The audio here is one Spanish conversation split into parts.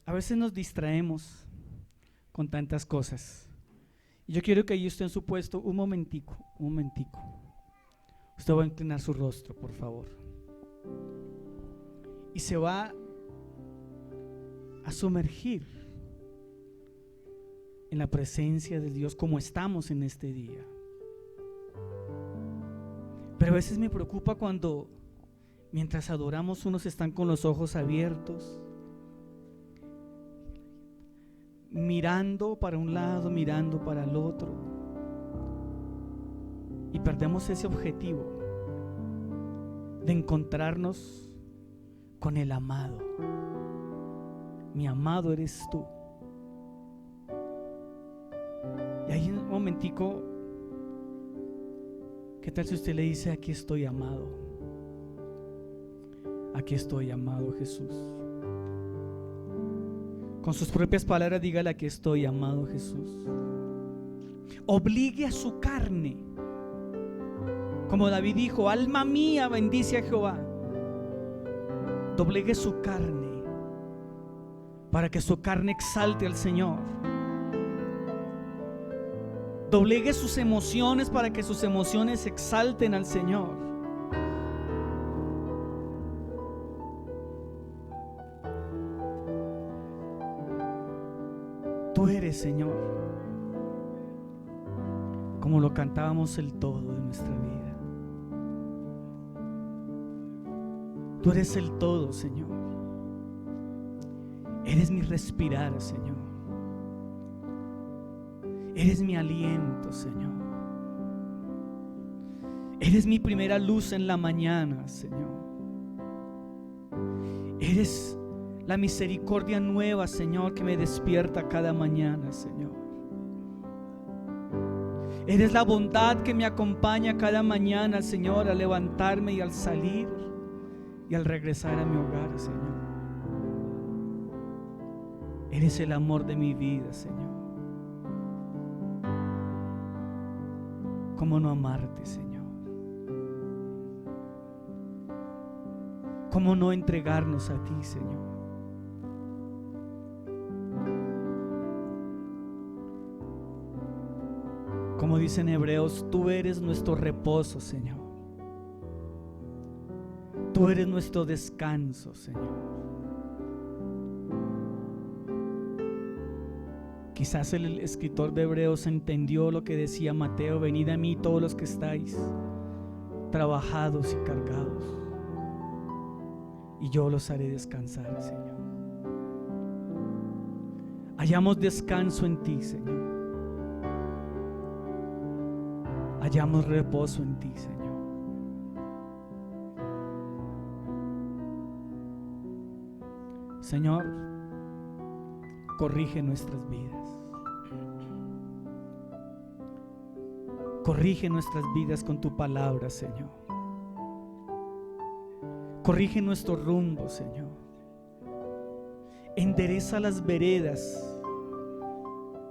A veces nos distraemos con tantas cosas. Y yo quiero que ahí esté en su puesto un momentico. Usted va a inclinar su rostro, por favor. Y se va a sumergir en la presencia de Dios como estamos en este día. Pero a veces me preocupa cuando mientras adoramos unos están con los ojos abiertos, mirando para un lado, mirando para el otro, y perdemos ese objetivo de encontrarnos con el amado. Mi amado eres tú. Y ahí un momentico, ¿qué tal si usted le dice: aquí estoy, amado? Aquí estoy, amado Jesús. Con sus propias palabras dígale: aquí estoy, amado Jesús. Obligue a su carne, como David dijo: alma mía, bendice a Jehová. Doblegue su carne para que su carne exalte al Señor. Doblegue sus emociones para que sus emociones exalten al Señor. Tú eres, Señor, como lo cantábamos, el todo de nuestra vida. Tú eres el todo, Señor. Eres mi respirar, Señor. Eres mi aliento, Señor. Eres mi primera luz en la mañana, Señor. Eres la misericordia nueva, Señor, que me despierta cada mañana, Señor. Eres la bondad que me acompaña cada mañana, Señor, al levantarme y al salir y al regresar a mi hogar, Señor. Eres el amor de mi vida, Señor. ¿Cómo no amarte, Señor? ¿Cómo no entregarnos a ti, Señor? Como dicen Hebreos, tú eres nuestro reposo, Señor. Tú eres nuestro descanso, Señor. Quizás el escritor de Hebreos entendió lo que decía Mateo: venid a mí todos los que estáis trabajados y cargados, y yo los haré descansar, Señor. Hallamos descanso en ti, Señor. Hallamos reposo en ti, Señor. Señor, corrige nuestras vidas. Corrige nuestras vidas con tu palabra, Señor. Corrige nuestro rumbo, Señor. Endereza las veredas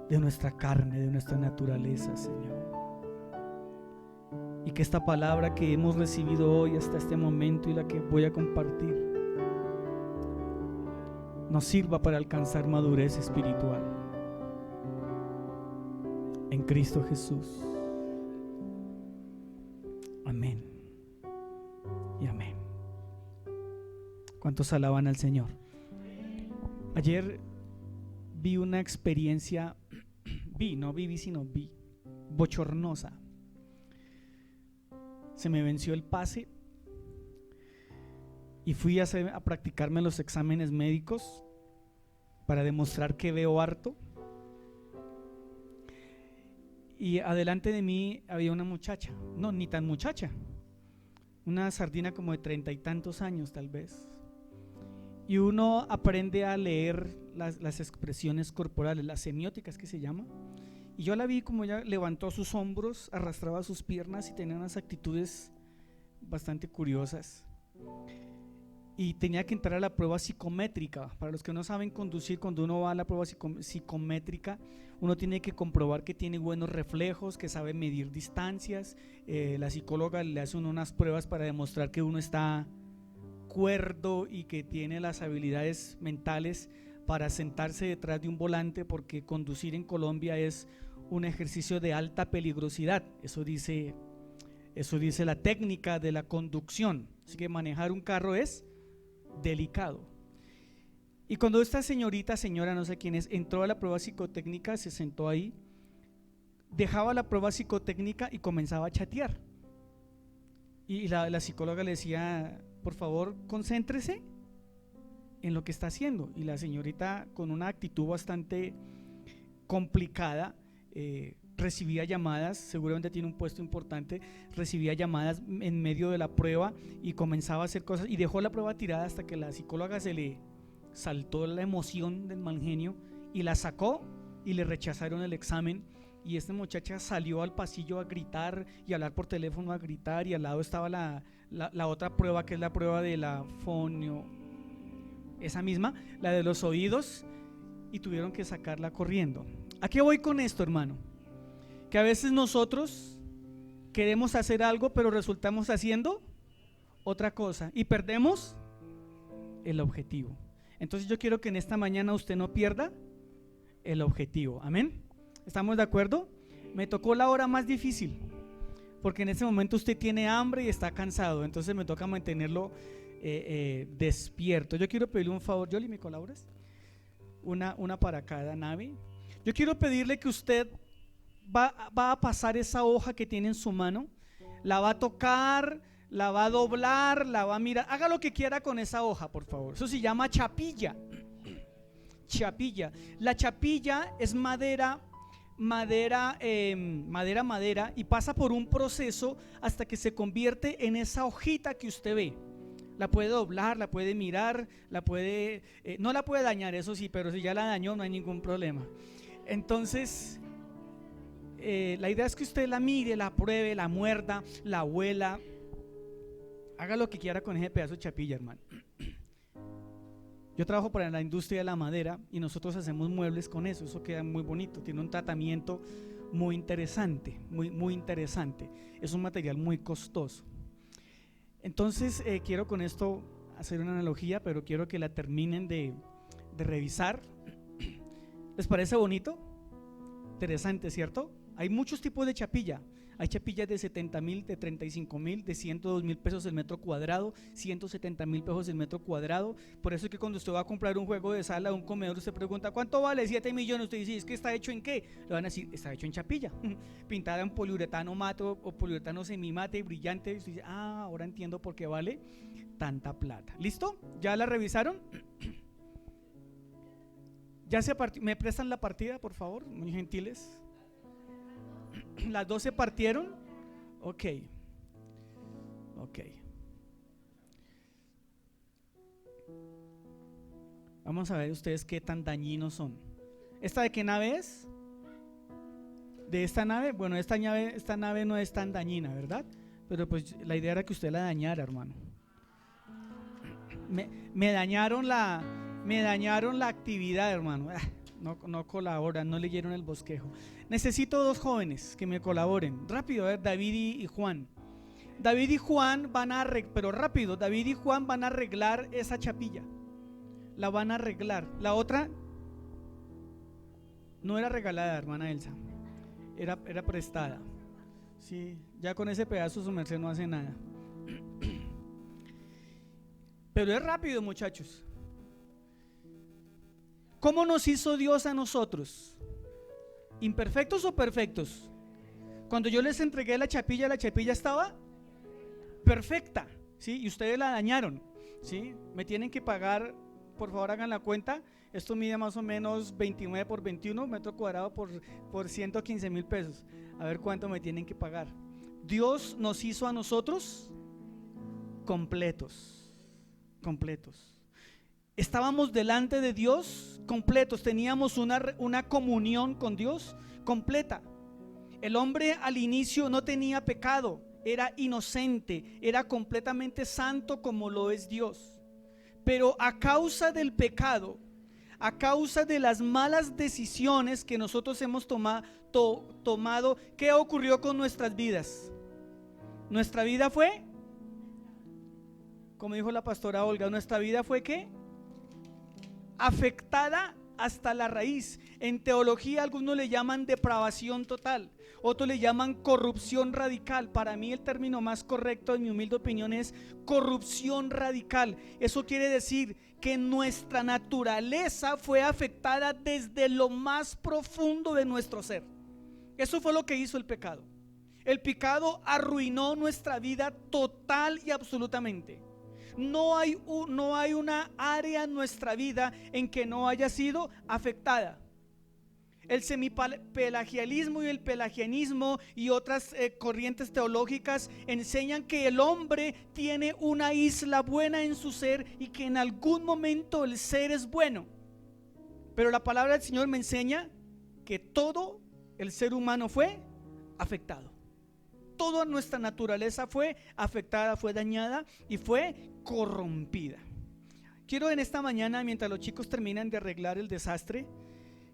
de nuestra carne, de nuestra naturaleza, Señor. Y que esta palabra que hemos recibido hoy hasta este momento y la que voy a compartir nos sirva para alcanzar madurez espiritual en Cristo Jesús. Amén y amén. ¿Cuántos alaban al Señor? Ayer vi una experiencia, vi bochornosa. Se me venció el pase y fui a practicarme los exámenes médicos para demostrar que veo harto. Y adelante de mí había una muchacha, no, ni tan muchacha, una sardina como de 30 y tantos años tal vez. Y uno aprende a leer las expresiones corporales, las semióticas que se llama. Y yo la vi como ella levantó sus hombros, arrastraba sus piernas y tenía unas actitudes bastante curiosas. Y tenía que entrar a la prueba psicométrica. Para los que no saben conducir, cuando uno va a la prueba psicométrica, uno tiene que comprobar que tiene buenos reflejos, que sabe medir distancias. La psicóloga le hace unas pruebas para demostrar que uno está cuerdo y que tiene las habilidades mentales para sentarse detrás de un volante, porque conducir en Colombia es un ejercicio de alta peligrosidad. Eso dice la técnica de la conducción. Así que manejar un carro es delicado. Y cuando esta señora, no sé quién es, entró a la prueba psicotécnica, se sentó ahí, dejaba la prueba psicotécnica y comenzaba a chatear. Y la psicóloga le decía: por favor, concéntrese en lo que está haciendo. Y la señorita, con una actitud bastante complicada, recibía llamadas, seguramente tiene un puesto importante, recibía llamadas en medio de la prueba y comenzaba a hacer cosas, y dejó la prueba tirada hasta que la psicóloga se le saltó la emoción del mal genio y la sacó, y le rechazaron el examen. Y esta muchacha salió al pasillo a gritar y a hablar por teléfono, a gritar, y al lado estaba la otra prueba, que es la prueba de la fonio, esa misma, la de los oídos, y tuvieron que sacarla corriendo. ¿A qué voy con esto, hermano? Que a veces nosotros queremos hacer algo, pero resultamos haciendo otra cosa y perdemos el objetivo. Entonces yo quiero que en esta mañana usted no pierda el objetivo. Amén. ¿Estamos de acuerdo? Me tocó la hora más difícil, porque en ese momento usted tiene hambre y está cansado, entonces me toca mantenerlo despierto. Yo quiero pedirle un favor. Yoli, ¿me colaboras? Una para cada nave. Yo quiero pedirle que usted va a pasar esa hoja que tiene en su mano, la va a tocar, la va a doblar, la va a mirar. Haga lo que quiera con esa hoja, por favor. Eso se llama chapilla. Chapilla. La chapilla es madera, y pasa por un proceso hasta que se convierte en esa hojita que usted ve. La puede doblar, la puede mirar, no la puede dañar, eso sí, pero si ya la dañó no hay ningún problema. Entonces la idea es que usted la mire, la pruebe, la muerda, la huela, haga lo que quiera con ese pedazo de chapilla, hermano. Yo trabajo para la industria de la madera y nosotros hacemos muebles con eso. Eso queda muy bonito, tiene un tratamiento muy interesante, muy interesante. Es un material muy costoso. Entonces quiero con esto hacer una analogía, pero quiero que la terminen de revisar. ¿Les parece bonito? Interesante, ¿cierto? Hay muchos tipos de chapilla. Hay chapillas de 70,000, de 35,000, de 102,000 pesos el metro cuadrado, 170,000 pesos el metro cuadrado. Por eso es que cuando usted va a comprar un juego de sala, un comedor, usted pregunta: ¿cuánto vale? 7 millones. Usted dice: ¿es que está hecho en qué? Le van a decir: está hecho en chapilla, pintada en poliuretano mate o poliuretano semimate brillante. Usted dice: ah, ahora entiendo por qué vale tanta plata. ¿Listo? ¿Ya la revisaron? ¿Ya me prestan la partida, por favor? Muy gentiles. ¿Las dos se partieron? Ok. Vamos a ver ustedes qué tan dañinos son. ¿Esta de qué nave es? ¿De esta nave? Bueno, esta nave no es tan dañina, ¿verdad? Pero pues la idea era que usted la dañara, hermano. Me dañaron la actividad, hermano. No colaboran, no leyeron el bosquejo. Necesito 2 jóvenes que me colaboren. Rápido, a ver, David y Juan. David y Juan van a arreglar esa chapilla. La van a arreglar. La otra no era regalada, hermana Elsa. Era prestada. Sí, ya con ese pedazo su merced no hace nada. Pero es rápido, muchachos. ¿Cómo nos hizo Dios a nosotros? ¿Imperfectos o perfectos? Cuando yo les entregué la chapilla estaba perfecta, ¿sí? Y ustedes la dañaron, ¿sí? Me tienen que pagar, por favor hagan la cuenta. Esto mide más o menos 29 por 21 metro cuadrado por 115,000 pesos. A ver cuánto me tienen que pagar. Dios nos hizo a nosotros completos. Estábamos delante de Dios completos, teníamos una comunión con Dios completa. El hombre al inicio no tenía pecado, era inocente, era completamente santo como lo es Dios. Pero a causa del pecado, a causa de las malas decisiones que nosotros hemos tomado, ¿qué ocurrió con nuestras vidas? Nuestra vida fue, como dijo la pastora Olga, nuestra vida fue ¿qué? afectada hasta la raíz. En teología algunos le llaman depravación total, otros le llaman corrupción radical. Para mí el término más correcto, en mi humilde opinión, es corrupción radical. Eso quiere decir que nuestra naturaleza fue afectada desde lo más profundo de nuestro ser. Eso fue lo que hizo el pecado. El pecado arruinó nuestra vida total y absolutamente. No hay una área en nuestra vida en que no haya sido afectada. El semipelagianismo y el pelagianismo y otras corrientes teológicas enseñan que el hombre tiene una isla buena en su ser y que en algún momento el ser es bueno. Pero la palabra del Señor me enseña que todo el ser humano fue afectado. Toda nuestra naturaleza fue afectada, fue dañada y fue corrompida. Quiero en esta mañana, mientras los chicos terminan de arreglar el desastre,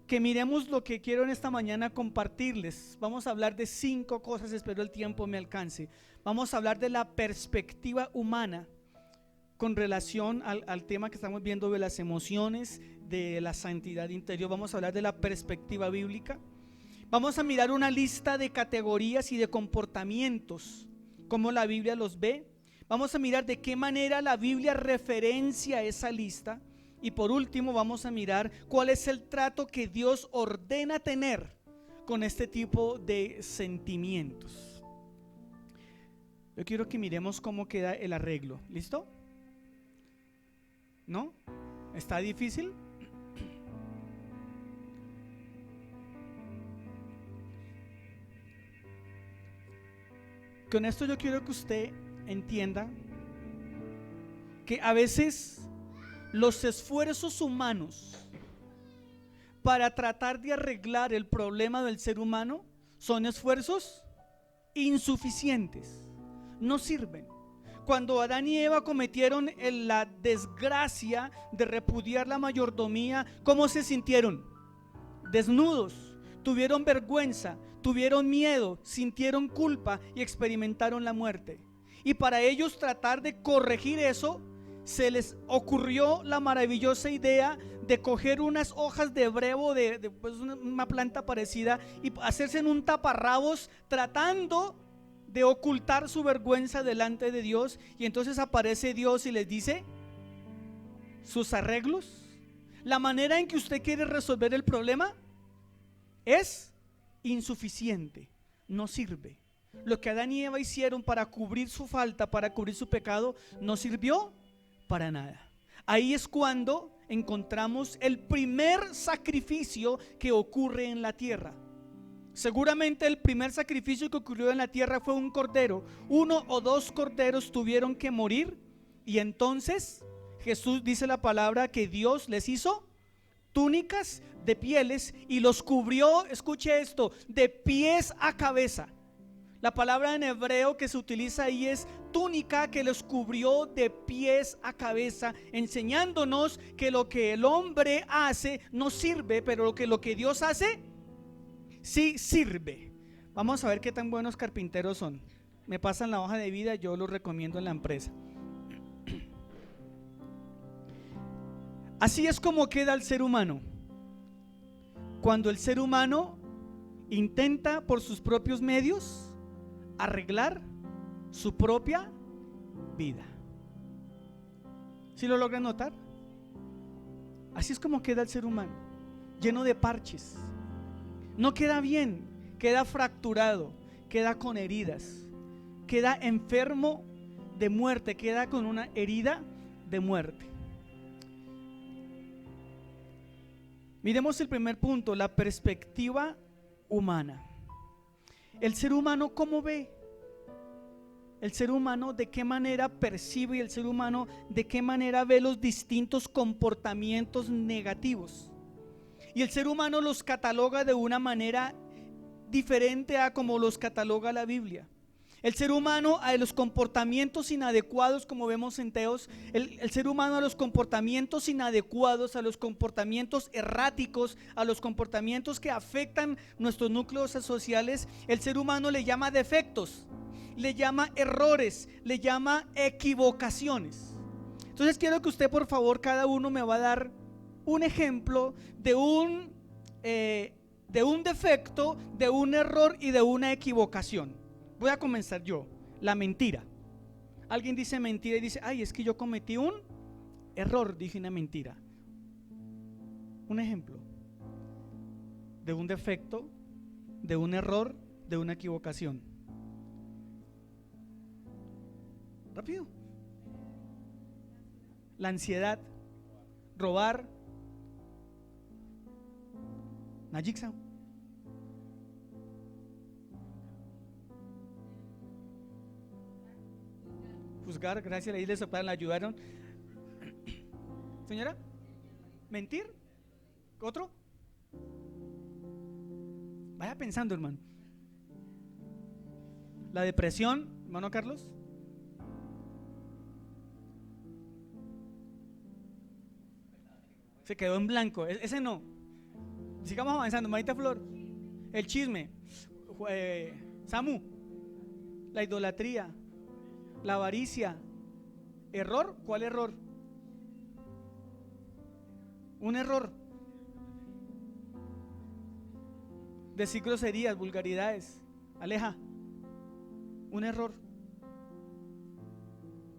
que miremos lo que quiero en esta mañana compartirles. Vamos a hablar de 5 cosas, espero el tiempo me alcance. Vamos a hablar de la perspectiva humana con relación al tema que estamos viendo de las emociones, de la santidad interior. Vamos a hablar de la perspectiva bíblica. Vamos a mirar una lista de categorías y de comportamientos, cómo la Biblia los ve. Vamos a mirar de qué manera la Biblia referencia esa lista. Y por último vamos a mirar cuál es el trato que Dios ordena tener con este tipo de sentimientos. Yo quiero que miremos cómo queda el arreglo. ¿Listo? ¿No? ¿Está difícil? Con esto yo quiero que usted entienda que a veces los esfuerzos humanos para tratar de arreglar el problema del ser humano son esfuerzos insuficientes, no sirven. Cuando Adán y Eva cometieron la desgracia de repudiar la mayordomía, ¿cómo se sintieron? Desnudos, tuvieron vergüenza, tuvieron miedo, sintieron culpa y experimentaron la muerte. Y para ellos tratar de corregir eso, se les ocurrió la maravillosa idea de coger unas hojas de brevo, pues una planta parecida, y hacerse en un taparrabos tratando de ocultar su vergüenza delante de Dios. Y entonces aparece Dios y les dice sus arreglos, la manera en que usted quiere resolver el problema es insuficiente, no sirve. Lo que Adán y Eva hicieron para cubrir su falta, para cubrir su pecado, no sirvió para nada. Ahí es cuando encontramos el primer sacrificio que ocurre en la tierra. Seguramente el primer sacrificio que ocurrió en la tierra fue un cordero. 1 o 2 corderos tuvieron que morir, y entonces Jesús, dice la palabra, que Dios les hizo túnicas de pieles y los cubrió, escuche esto, de pies a cabeza. La palabra en hebreo que se utiliza ahí es túnica, que los cubrió de pies a cabeza, enseñándonos que lo que el hombre hace no sirve, pero lo que Dios hace sí sirve. Vamos a ver qué tan buenos carpinteros son. Me pasan la hoja de vida, yo los recomiendo en la empresa. Así es como queda el ser humano. Cuando el ser humano intenta por sus propios medios arreglar su propia vida. ¿Sí lo logran notar? Así es como queda el ser humano, lleno de parches. No queda bien, queda fracturado, queda con heridas, queda enfermo de muerte, queda con una herida de muerte. Miremos el primer punto, la perspectiva humana. El ser humano, ¿cómo ve? El ser humano, ¿de qué manera percibe? Y el ser humano, ¿de qué manera ve los distintos comportamientos negativos? Y el ser humano los cataloga de una manera diferente a como los cataloga la Biblia. El ser humano a los comportamientos inadecuados, como vemos en Teos, el ser humano a los comportamientos inadecuados, a los comportamientos erráticos, a los comportamientos que afectan nuestros núcleos sociales, el ser humano le llama defectos, le llama errores, le llama equivocaciones. Entonces quiero que usted, por favor, cada uno me va a dar un ejemplo de un defecto, de un error y de una equivocación. Voy a comenzar yo. La mentira. Alguien dice mentira y dice, ay, es que yo cometí un error, dije una mentira. Un ejemplo de un defecto, de un error, de una equivocación. Rápido. La ansiedad, robar. Najiksa. Juzgar, gracias, ahí les soplaron, la ayudaron. Señora, mentir. ¿Otro? Vaya pensando, hermano. La depresión, hermano Carlos. Se quedó en blanco, ese no. Sigamos avanzando, Marita Flor. El chisme. Samu. La idolatría. La avaricia. ¿Error? ¿Cuál error? Un error. Decir groserías, vulgaridades. Aleja. Un error.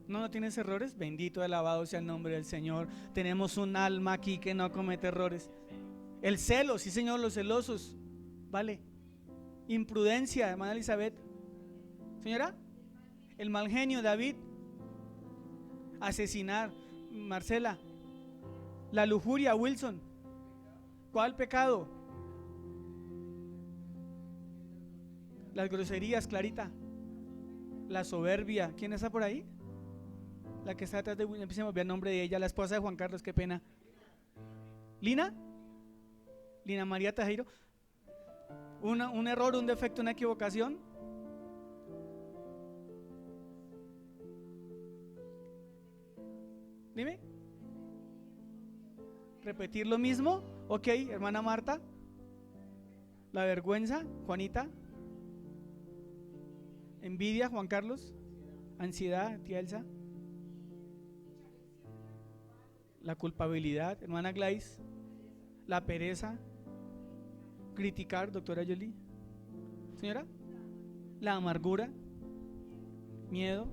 ¿No tienes errores? Bendito, alabado sea el nombre del Señor. Tenemos un alma aquí que no comete errores. El celo, sí Señor, los celosos. Vale. Imprudencia, hermana Elizabeth. Señora. El mal genio, David. Asesinar, Marcela. La lujuria, Wilson. ¿Cuál pecado? Las groserías, Clarita. La soberbia. ¿Quién está por ahí? La que está atrás de Wilson. Empecemos a ver el nombre de ella. La esposa de Juan Carlos, qué pena. Lina. Lina María Tajeiro. Un error, un defecto, una equivocación. Dime. Repetir lo mismo. Ok, hermana Marta. La vergüenza, Juanita. Envidia, Juan Carlos. Ansiedad, tía Elsa. La culpabilidad, hermana Glais. La pereza. Criticar, doctora Yoli. Señora. La amargura. Miedo.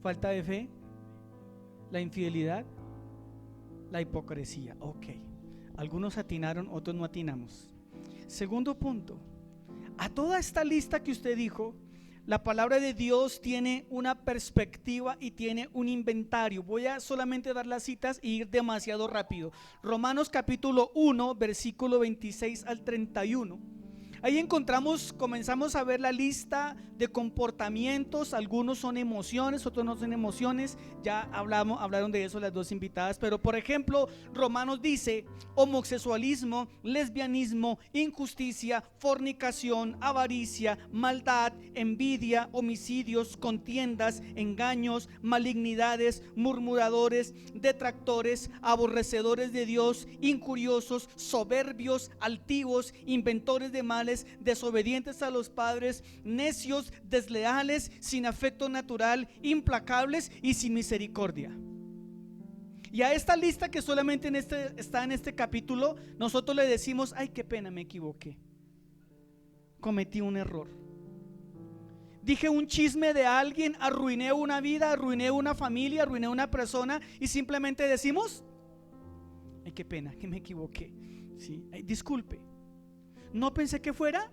Falta de fe. La infidelidad. La hipocresía. Ok. Algunos atinaron, otros no atinamos. Segundo punto. A toda esta lista que usted dijo, la palabra de Dios tiene una perspectiva y tiene un inventario. Voy a solamente dar las citas e ir demasiado rápido. Romanos capítulo 1, versículo 26 al 31. Ahí comenzamos a ver la lista de comportamientos. Algunos son emociones, otros no son emociones. Ya hablaron de eso las dos invitadas. Pero por ejemplo, Romanos dice: homosexualismo, lesbianismo, injusticia, fornicación, avaricia, maldad, envidia, homicidios, contiendas, engaños, malignidades, murmuradores, detractores, aborrecedores de Dios, injuriosos, soberbios, altivos, inventores de males, desobedientes a los padres, necios, desleales, sin afecto natural, implacables y sin misericordia. Y a esta lista que solamente está en este capítulo, nosotros le decimos: ay, qué pena, me equivoqué, cometí un error, dije un chisme de alguien, arruiné una vida, arruiné una familia, arruiné una persona, y simplemente decimos: ay, qué pena, que me equivoqué, ¿sí? Ay, disculpe, no pensé que fuera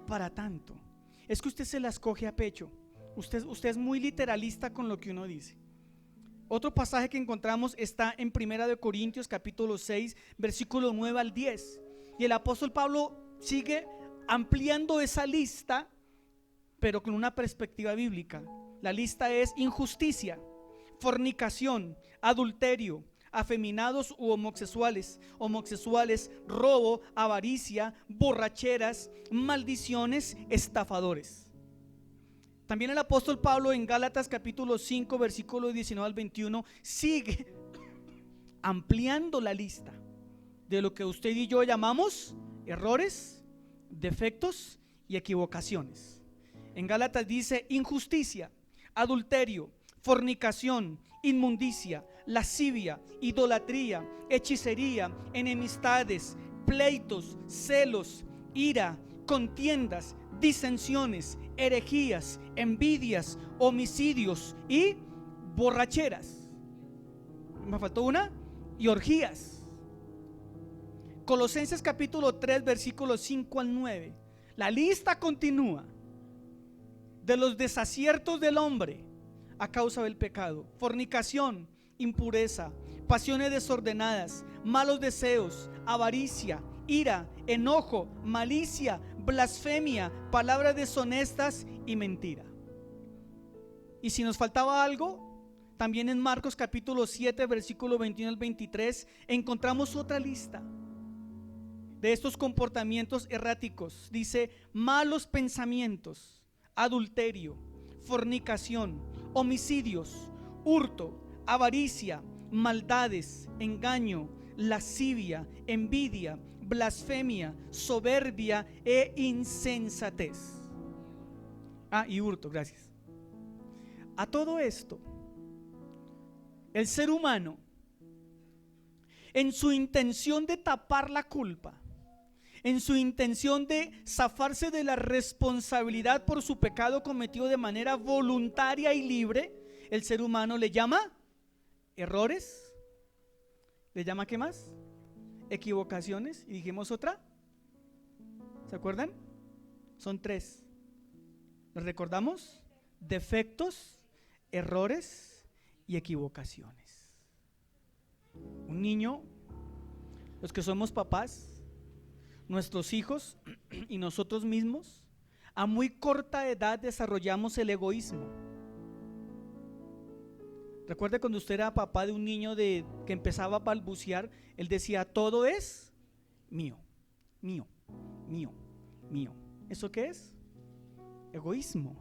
para tanto. Es que usted se las coge a pecho. Usted es muy literalista con lo que uno dice. Otro pasaje que encontramos está en 1 Corintios capítulo 6, versículo 9 al 10. Y el apóstol Pablo sigue ampliando esa lista, pero con una perspectiva bíblica. La lista es injusticia, fornicación, adulterio, afeminados u homosexuales, robo, avaricia, borracheras, maldiciones, estafadores. También el apóstol Pablo en Gálatas capítulo 5 versículo 19 al 21 sigue ampliando la lista de lo que usted y yo llamamos errores, defectos y equivocaciones. En Gálatas dice: injusticia, adulterio, fornicación, inmundicia, lascivia, idolatría, hechicería, enemistades, pleitos, celos, ira, contiendas, disensiones, herejías, envidias, homicidios y borracheras. Me faltó una, y orgías. Colosenses capítulo 3 versículos 5 al 9. La lista continúa de los desaciertos del hombre a causa del pecado: fornicación, impureza, pasiones desordenadas, malos deseos, avaricia, ira, enojo, malicia, blasfemia, palabras deshonestas y mentira. Y si nos faltaba algo, también en Marcos capítulo 7 versículo 21 al 23 encontramos otra lista de estos comportamientos erráticos. Dice: malos pensamientos, adulterio, fornicación, homicidios, hurto, avaricia, maldades, engaño, lascivia, envidia, blasfemia, soberbia e insensatez. Y hurto, gracias. A todo esto, el ser humano, en su intención de tapar la culpa, en su intención de zafarse de la responsabilidad por su pecado cometido de manera voluntaria y libre, el ser humano le llama errores, le llama ¿qué más? Equivocaciones. Y dijimos otra, ¿se acuerdan? Son tres. ¿Los recordamos? Defectos, errores y equivocaciones. Un niño, los que somos papás, nuestros hijos y nosotros mismos, a muy corta edad desarrollamos el egoísmo. Recuerda cuando usted era papá de un niño que empezaba a balbucear, él decía: todo es mío, mío, mío, mío. ¿Eso qué es? Egoísmo.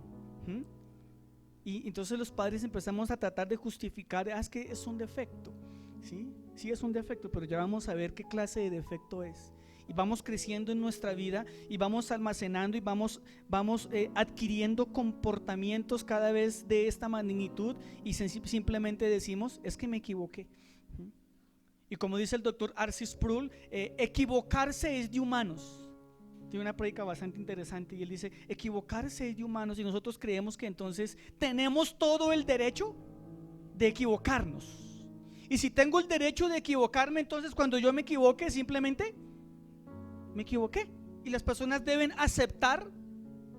Y entonces los padres empezamos a tratar de justificar: es que es un defecto. Sí es un defecto, pero ya vamos a ver qué clase de defecto es. Y vamos creciendo en nuestra vida y vamos almacenando y vamos adquiriendo comportamientos cada vez de esta magnitud, y simplemente decimos: es que me equivoqué. Y como dice el doctor R.C. Sproul, equivocarse es de humanos. Tiene una prédica bastante interesante y él dice: equivocarse es de humanos, y nosotros creemos que entonces tenemos todo el derecho de equivocarnos. Y si tengo el derecho de equivocarme, entonces cuando yo me equivoque, simplemente me equivoqué, y las personas deben aceptar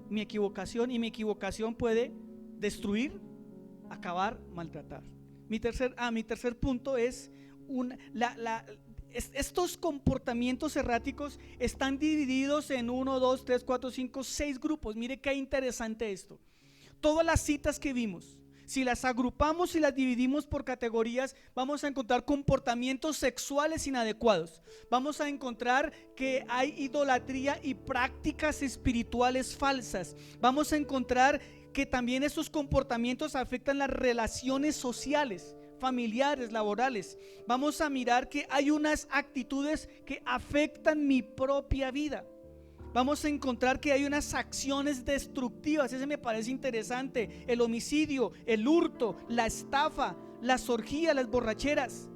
mi equivocación, y mi equivocación puede destruir, acabar, maltratar. Mi tercer punto es estos comportamientos erráticos están divididos en 1, 2, 3, 4, 5, 6 grupos. Mire qué interesante esto. Todas las citas que vimos, si las agrupamos y las dividimos por categorías, vamos a encontrar comportamientos sexuales inadecuados. Vamos a encontrar que hay idolatría y prácticas espirituales falsas. Vamos a encontrar que también estos comportamientos afectan las relaciones sociales, familiares, laborales. Vamos a mirar que hay unas actitudes que afectan mi propia vida. Vamos a encontrar que hay unas acciones destructivas. Ese me parece interesante: el homicidio, el hurto, la estafa, las orgías, las borracheras.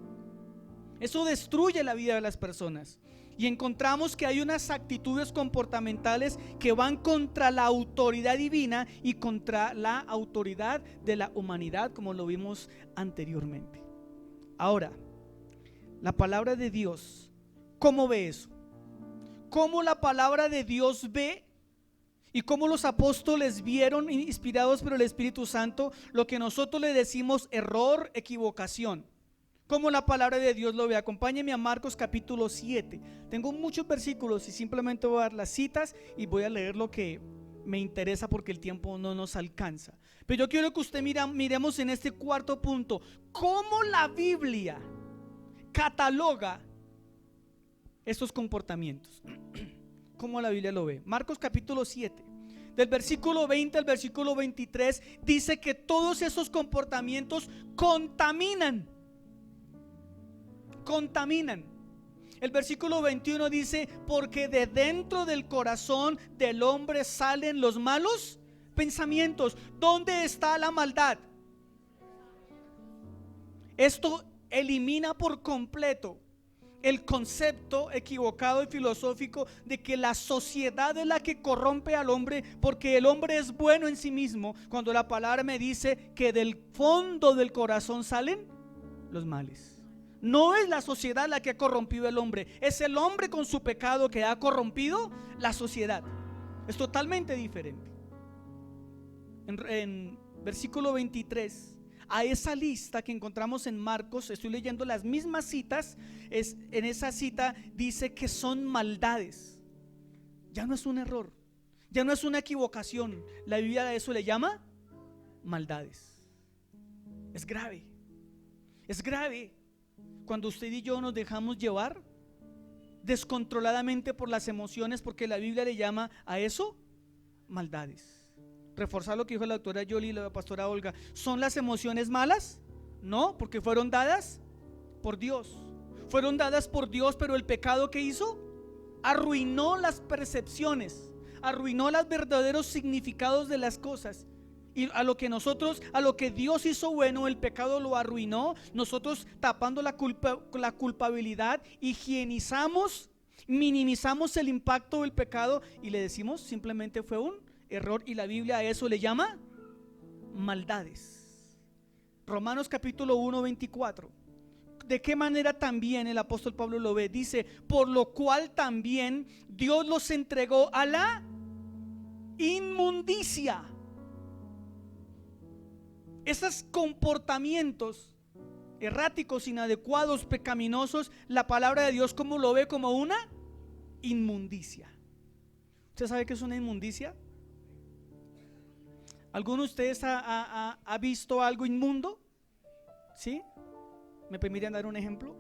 Eso destruye la vida de las personas. Y encontramos que hay unas actitudes comportamentales que van contra la autoridad divina y contra la autoridad de la humanidad, como lo vimos anteriormente. Ahora, la palabra de Dios, ¿cómo ve eso? ¿Cómo la palabra de Dios ve y cómo los apóstoles vieron, inspirados por el Espíritu Santo, lo que nosotros le decimos error, equivocación? ¿Cómo la palabra de Dios lo ve? Acompáñenme a Marcos capítulo 7. Tengo muchos versículos y simplemente voy a dar las citas y voy a leer lo que me interesa porque el tiempo no nos alcanza. Pero yo quiero que usted miremos en este cuarto punto cómo la Biblia cataloga estos comportamientos. ¿Cómo la Biblia lo ve? Marcos capítulo 7, del versículo 20 al versículo 23, dice que todos esos comportamientos contaminan. El versículo 21 dice: porque de dentro del corazón del hombre salen los malos pensamientos. ¿Dónde está la maldad? Esto elimina por completo el concepto equivocado y filosófico de que la sociedad es la que corrompe al hombre, porque el hombre es bueno en sí mismo, cuando la palabra me dice que del fondo del corazón salen los males. No es la sociedad la que ha corrompido al hombre, es el hombre con su pecado que ha corrompido la sociedad. Es totalmente diferente. En versículo 23, a esa lista que encontramos en Marcos, estoy leyendo las mismas citas, en esa cita dice que son maldades. Ya no es un error, ya no es una equivocación. La Biblia a eso le llama maldades. Es grave, es grave cuando usted y yo nos dejamos llevar descontroladamente por las emociones, porque la Biblia le llama a eso maldades. Reforzar lo que dijo la doctora Yoli y la pastora Olga: ¿son las emociones malas? No, porque fueron dadas por Dios. Fueron dadas por Dios, pero el pecado que hizo arruinó las percepciones, arruinó los verdaderos significados de las cosas. Y a lo que Dios hizo bueno, el pecado lo arruinó. Nosotros, tapando la culpabilidad, higienizamos, minimizamos el impacto del pecado y le decimos simplemente fue un error, y la Biblia a eso le llama maldades. Romanos capítulo 1, 24. ¿De qué manera también el apóstol Pablo lo ve? Dice: por lo cual también Dios los entregó a la inmundicia. Esos comportamientos erráticos, inadecuados, pecaminosos, la palabra de Dios, ¿cómo lo ve? Como una inmundicia. ¿Usted sabe qué es una inmundicia? ¿Alguno de ustedes ha visto algo inmundo? ¿Sí? ¿Me permiten dar un ejemplo?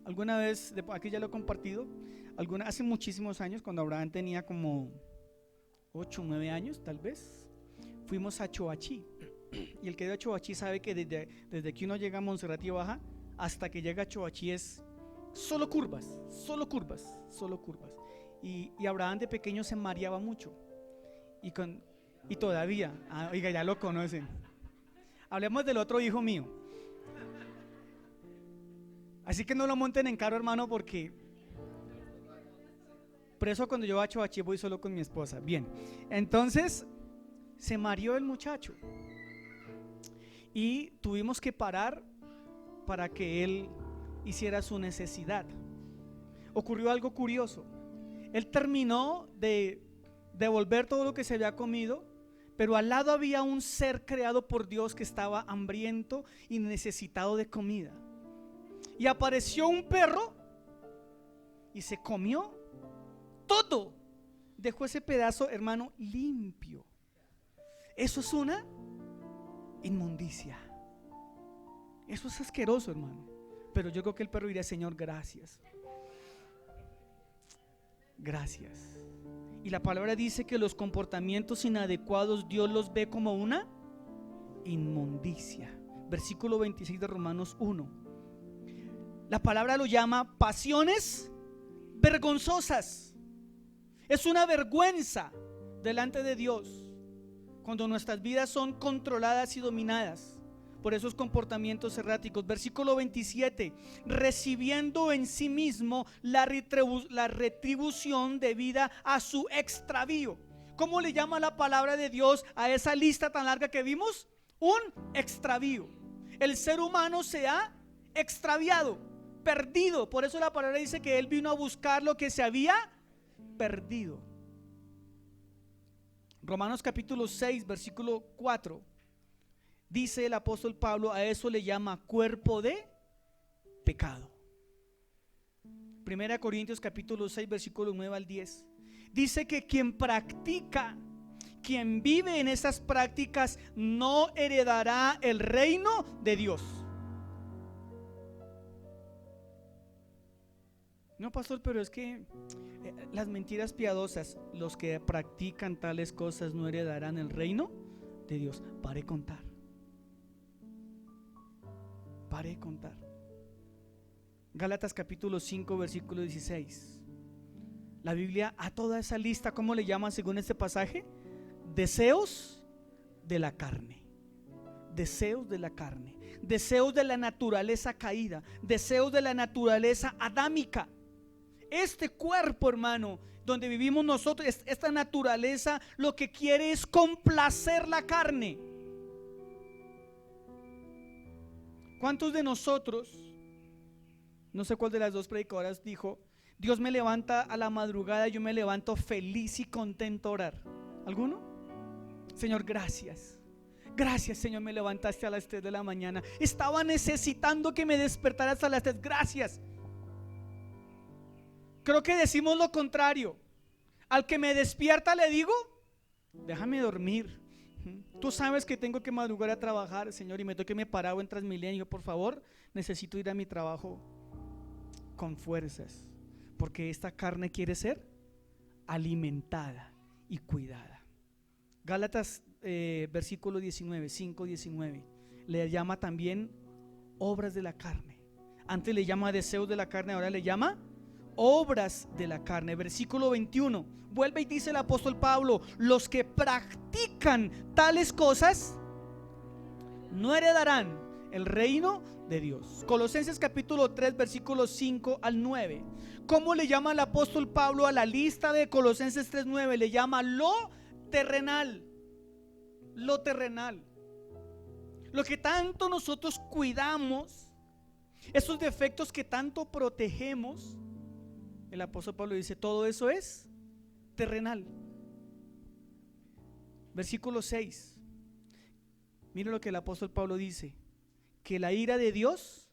Alguna vez, aquí ya lo he compartido, hace muchísimos años, cuando Abraham tenía como 8 o 9 años tal vez, fuimos a Choachí. Y el que de a Choachí sabe que desde que uno llega a Montserrat y baja hasta que llega a Choachí es solo curvas, solo curvas, solo curvas. Y Abraham de pequeño se mareaba mucho. Y todavía, oiga, ya lo conocen. Hablemos del otro hijo mío. Así que no lo monten en carro, hermano, porque por eso cuando yo voy a Choachí voy solo con mi esposa. Bien, entonces se mareó el muchacho y tuvimos que parar para que él hiciera su necesidad. Ocurrió algo curioso. Él terminó de devolver todo lo que se había comido, pero al lado había un ser creado por Dios que estaba hambriento y necesitado de comida. Y apareció un perro y se comió todo. Dejó ese pedazo, hermano, limpio. Eso es una inmundicia. Eso es asqueroso, hermano. Pero yo creo que el perro diría: Señor, gracias. Gracias. Y la palabra dice que los comportamientos inadecuados Dios los ve como una inmundicia. Versículo 26 de Romanos 1. La palabra lo llama pasiones vergonzosas. Es una vergüenza delante de Dios cuando nuestras vidas son controladas y dominadas por esos comportamientos erráticos. Versículo 27, recibiendo en sí mismo la retribución debida a su extravío. ¿Cómo le llama la palabra de Dios a esa lista tan larga que vimos? Un extravío. El ser humano se ha extraviado, perdido. Por eso la palabra dice que Él vino a buscar lo que se había perdido. Romanos capítulo 6, versículo 4. Dice el apóstol Pablo, a eso le llama cuerpo de pecado. Primera Corintios capítulo 6, versículo 9 al 10. Dice que quien vive en esas prácticas no heredará el reino de Dios. No, pastor, pero es que las mentiras piadosas, los que practican tales cosas no heredarán el reino de Dios. Pare contar. Pare de contar. Gálatas capítulo 5, versículo 16. La Biblia a toda esa lista, ¿cómo le llama según este pasaje? Deseos de la carne, deseos de la carne, deseos de la naturaleza caída, deseos de la naturaleza adámica. Este cuerpo, hermano, donde vivimos nosotros, esta naturaleza lo que quiere es complacer la carne. ¿Cuántos de nosotros, no sé cuál de las dos predicadoras dijo, Dios me levanta a la madrugada y yo me levanto feliz y contento a orar? ¿Alguno? Señor, gracias. Gracias, Señor, me levantaste a las 3 de la mañana. Estaba necesitando que me despertaras a las 3. Gracias. Creo que decimos lo contrario. Al que me despierta le digo, déjame dormir. Tú sabes que tengo que madrugar a trabajar, Señor, y me tengo que me parado en Transmilenio. Por favor, necesito ir a mi trabajo con fuerzas, porque esta carne quiere ser alimentada y cuidada. Gálatas versículo 19, 5:19 le llama también obras de la carne. Antes le llama deseos de la carne, ahora le llama obras de la carne. Versículo 21, vuelve y dice el apóstol Pablo: los que practican tales cosas no heredarán el reino de Dios. Colosenses capítulo 3 versículos 5 al 9. ¿Cómo le llama el apóstol Pablo a la lista de Colosenses 3:9? Le llama lo terrenal. Lo terrenal, lo que tanto nosotros cuidamos, esos defectos que tanto protegemos. El apóstol Pablo dice: todo eso es terrenal. Versículo 6, mire lo que el apóstol Pablo dice: que la ira de Dios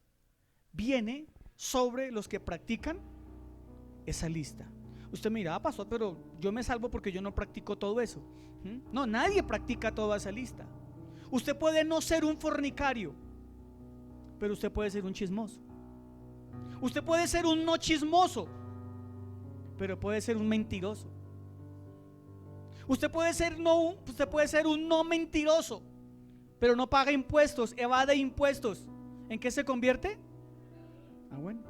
viene sobre los que practican esa lista. Usted me dirá: pastor, pero yo me salvo porque yo no practico todo eso. No, nadie practica toda esa lista. Usted puede no ser un fornicario, pero usted puede ser un chismoso. Usted puede ser un no chismoso, pero puede ser un mentiroso. Usted puede ser un no mentiroso, pero no paga impuestos, evade impuestos. ¿En qué se convierte? Bueno.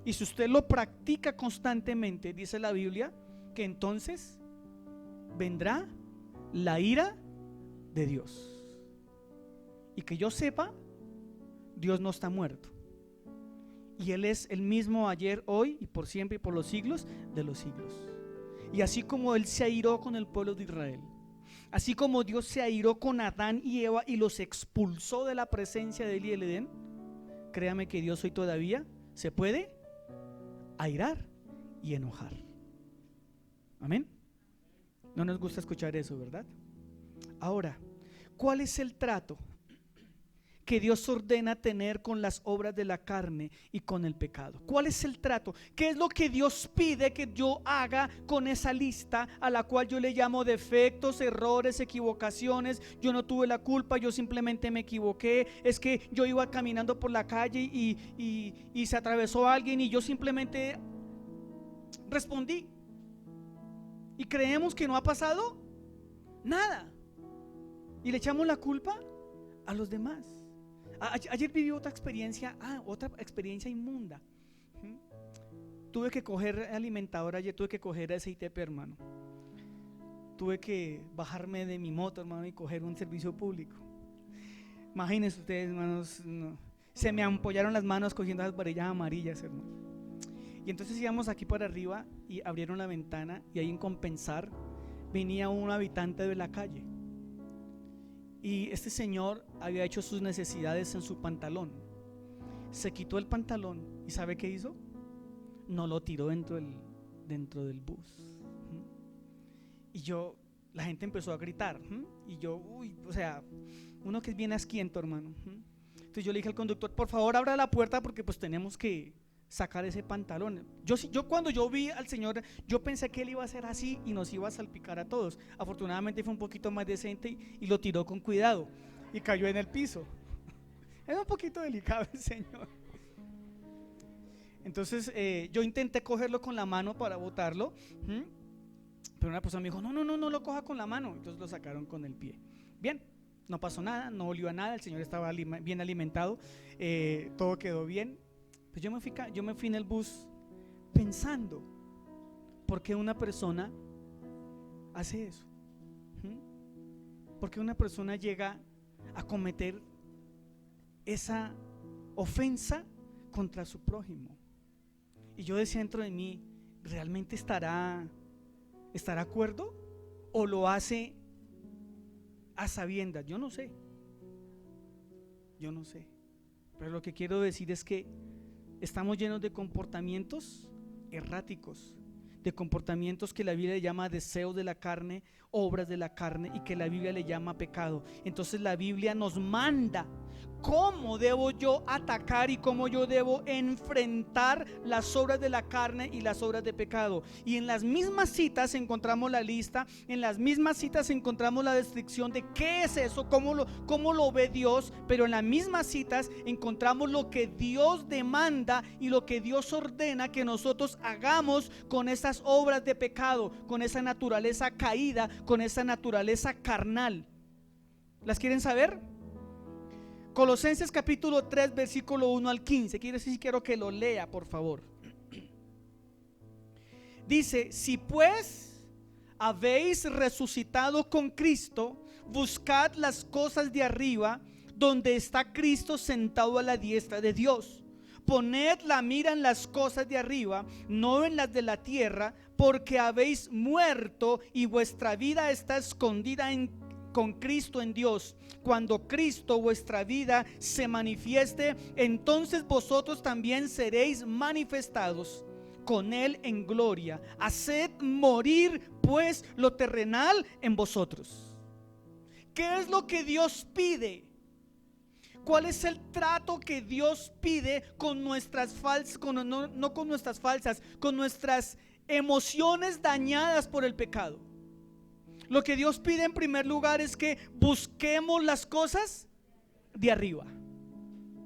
Y si usted lo practica constantemente, dice la Biblia, que entonces vendrá la ira de Dios. Y que yo sepa, Dios no está muerto, y Él es el mismo ayer, hoy y por siempre y por los siglos de los siglos. Y así como Él se airó con el pueblo de Israel, así como Dios se airó con Adán y Eva y los expulsó de la presencia de Él y del Edén, créame que Dios hoy todavía se puede airar y enojar. Amén. No nos gusta escuchar eso, ¿verdad? Ahora, ¿cuál es el trato que Dios ordena tener con las obras de la carne y con el pecado? ¿Cuál es el trato? ¿Qué es lo que Dios pide que yo haga con esa lista a la cual yo le llamo defectos, errores, equivocaciones? Yo no tuve la culpa, yo simplemente me equivoqué. Es que yo iba caminando por la calle y se atravesó alguien y yo simplemente respondí. Y creemos que no ha pasado nada y le echamos la culpa a los demás. Ayer viví otra experiencia inmunda. Tuve que coger alimentador ayer, tuve que coger aceite, hermano. Tuve que bajarme de mi moto, hermano, y coger un servicio público. Imagínense ustedes, hermanos, no. Se me ampollaron las manos cogiendo las varillas amarillas, hermano. Y entonces íbamos aquí para arriba y abrieron la ventana y ahí en Compensar venía un habitante de la calle. Y este señor había hecho sus necesidades en su pantalón. Se quitó el pantalón y ¿sabe qué hizo? No lo tiró dentro del bus. Y la gente empezó a gritar. Y yo, uno que es bien asquiento, hermano. Entonces yo le dije al conductor: por favor, abra la puerta porque pues tenemos que sacar ese pantalón. Yo cuando yo vi al Señor, yo pensé que Él iba a hacer así y nos iba a salpicar a todos. Afortunadamente fue un poquito más decente y lo tiró con cuidado y cayó en el piso. Era un poquito delicado el Señor. Entonces yo intenté cogerlo con la mano para botarlo, pero una persona me dijo: no lo coja con la mano. Entonces lo sacaron con el pie. Bien, no pasó nada, no olió a nada, el Señor estaba bien alimentado, todo quedó bien. Pues yo me fui en el bus pensando: ¿por qué una persona hace eso? ¿Por qué una persona llega a cometer esa ofensa contra su prójimo. Y yo decía dentro de mí, ¿realmente estará acuerdo o lo hace a sabiendas? Yo no sé, pero lo que quiero decir es que estamos llenos de comportamientos erráticos, de comportamientos que la Biblia le llama deseos de la carne, obras de la carne, y que la Biblia le llama pecado. Entonces la Biblia nos manda cómo debo yo atacar y cómo yo debo enfrentar las obras de la carne y las obras de pecado. Y en las mismas citas encontramos la lista, en las mismas citas encontramos la descripción de qué es eso, cómo lo ve Dios, pero en las mismas citas encontramos lo que Dios demanda y lo que Dios ordena que nosotros hagamos con esas obras de pecado, con esa naturaleza caída, con esa naturaleza carnal. ¿Las quieren saber? Colosenses capítulo 3 versículo 1 al 15. Quiero que lo lea, por favor. Dice: si pues habéis resucitado con Cristo, buscad las cosas de arriba, donde está Cristo sentado a la diestra de Dios. Poned la mira en las cosas de arriba, no en las de la tierra, porque habéis muerto y vuestra vida está escondida con Cristo en Dios. Cuando Cristo, vuestra vida, se manifieste, entonces vosotros también seréis manifestados con Él en gloria. Haced morir pues lo terrenal en vosotros. ¿Qué es lo que Dios pide? ¿Cuál es el trato que Dios pide con nuestras falsas, no con nuestras falsas, con nuestras emociones dañadas por el pecado? Lo que Dios pide en primer lugar es que busquemos las cosas de arriba.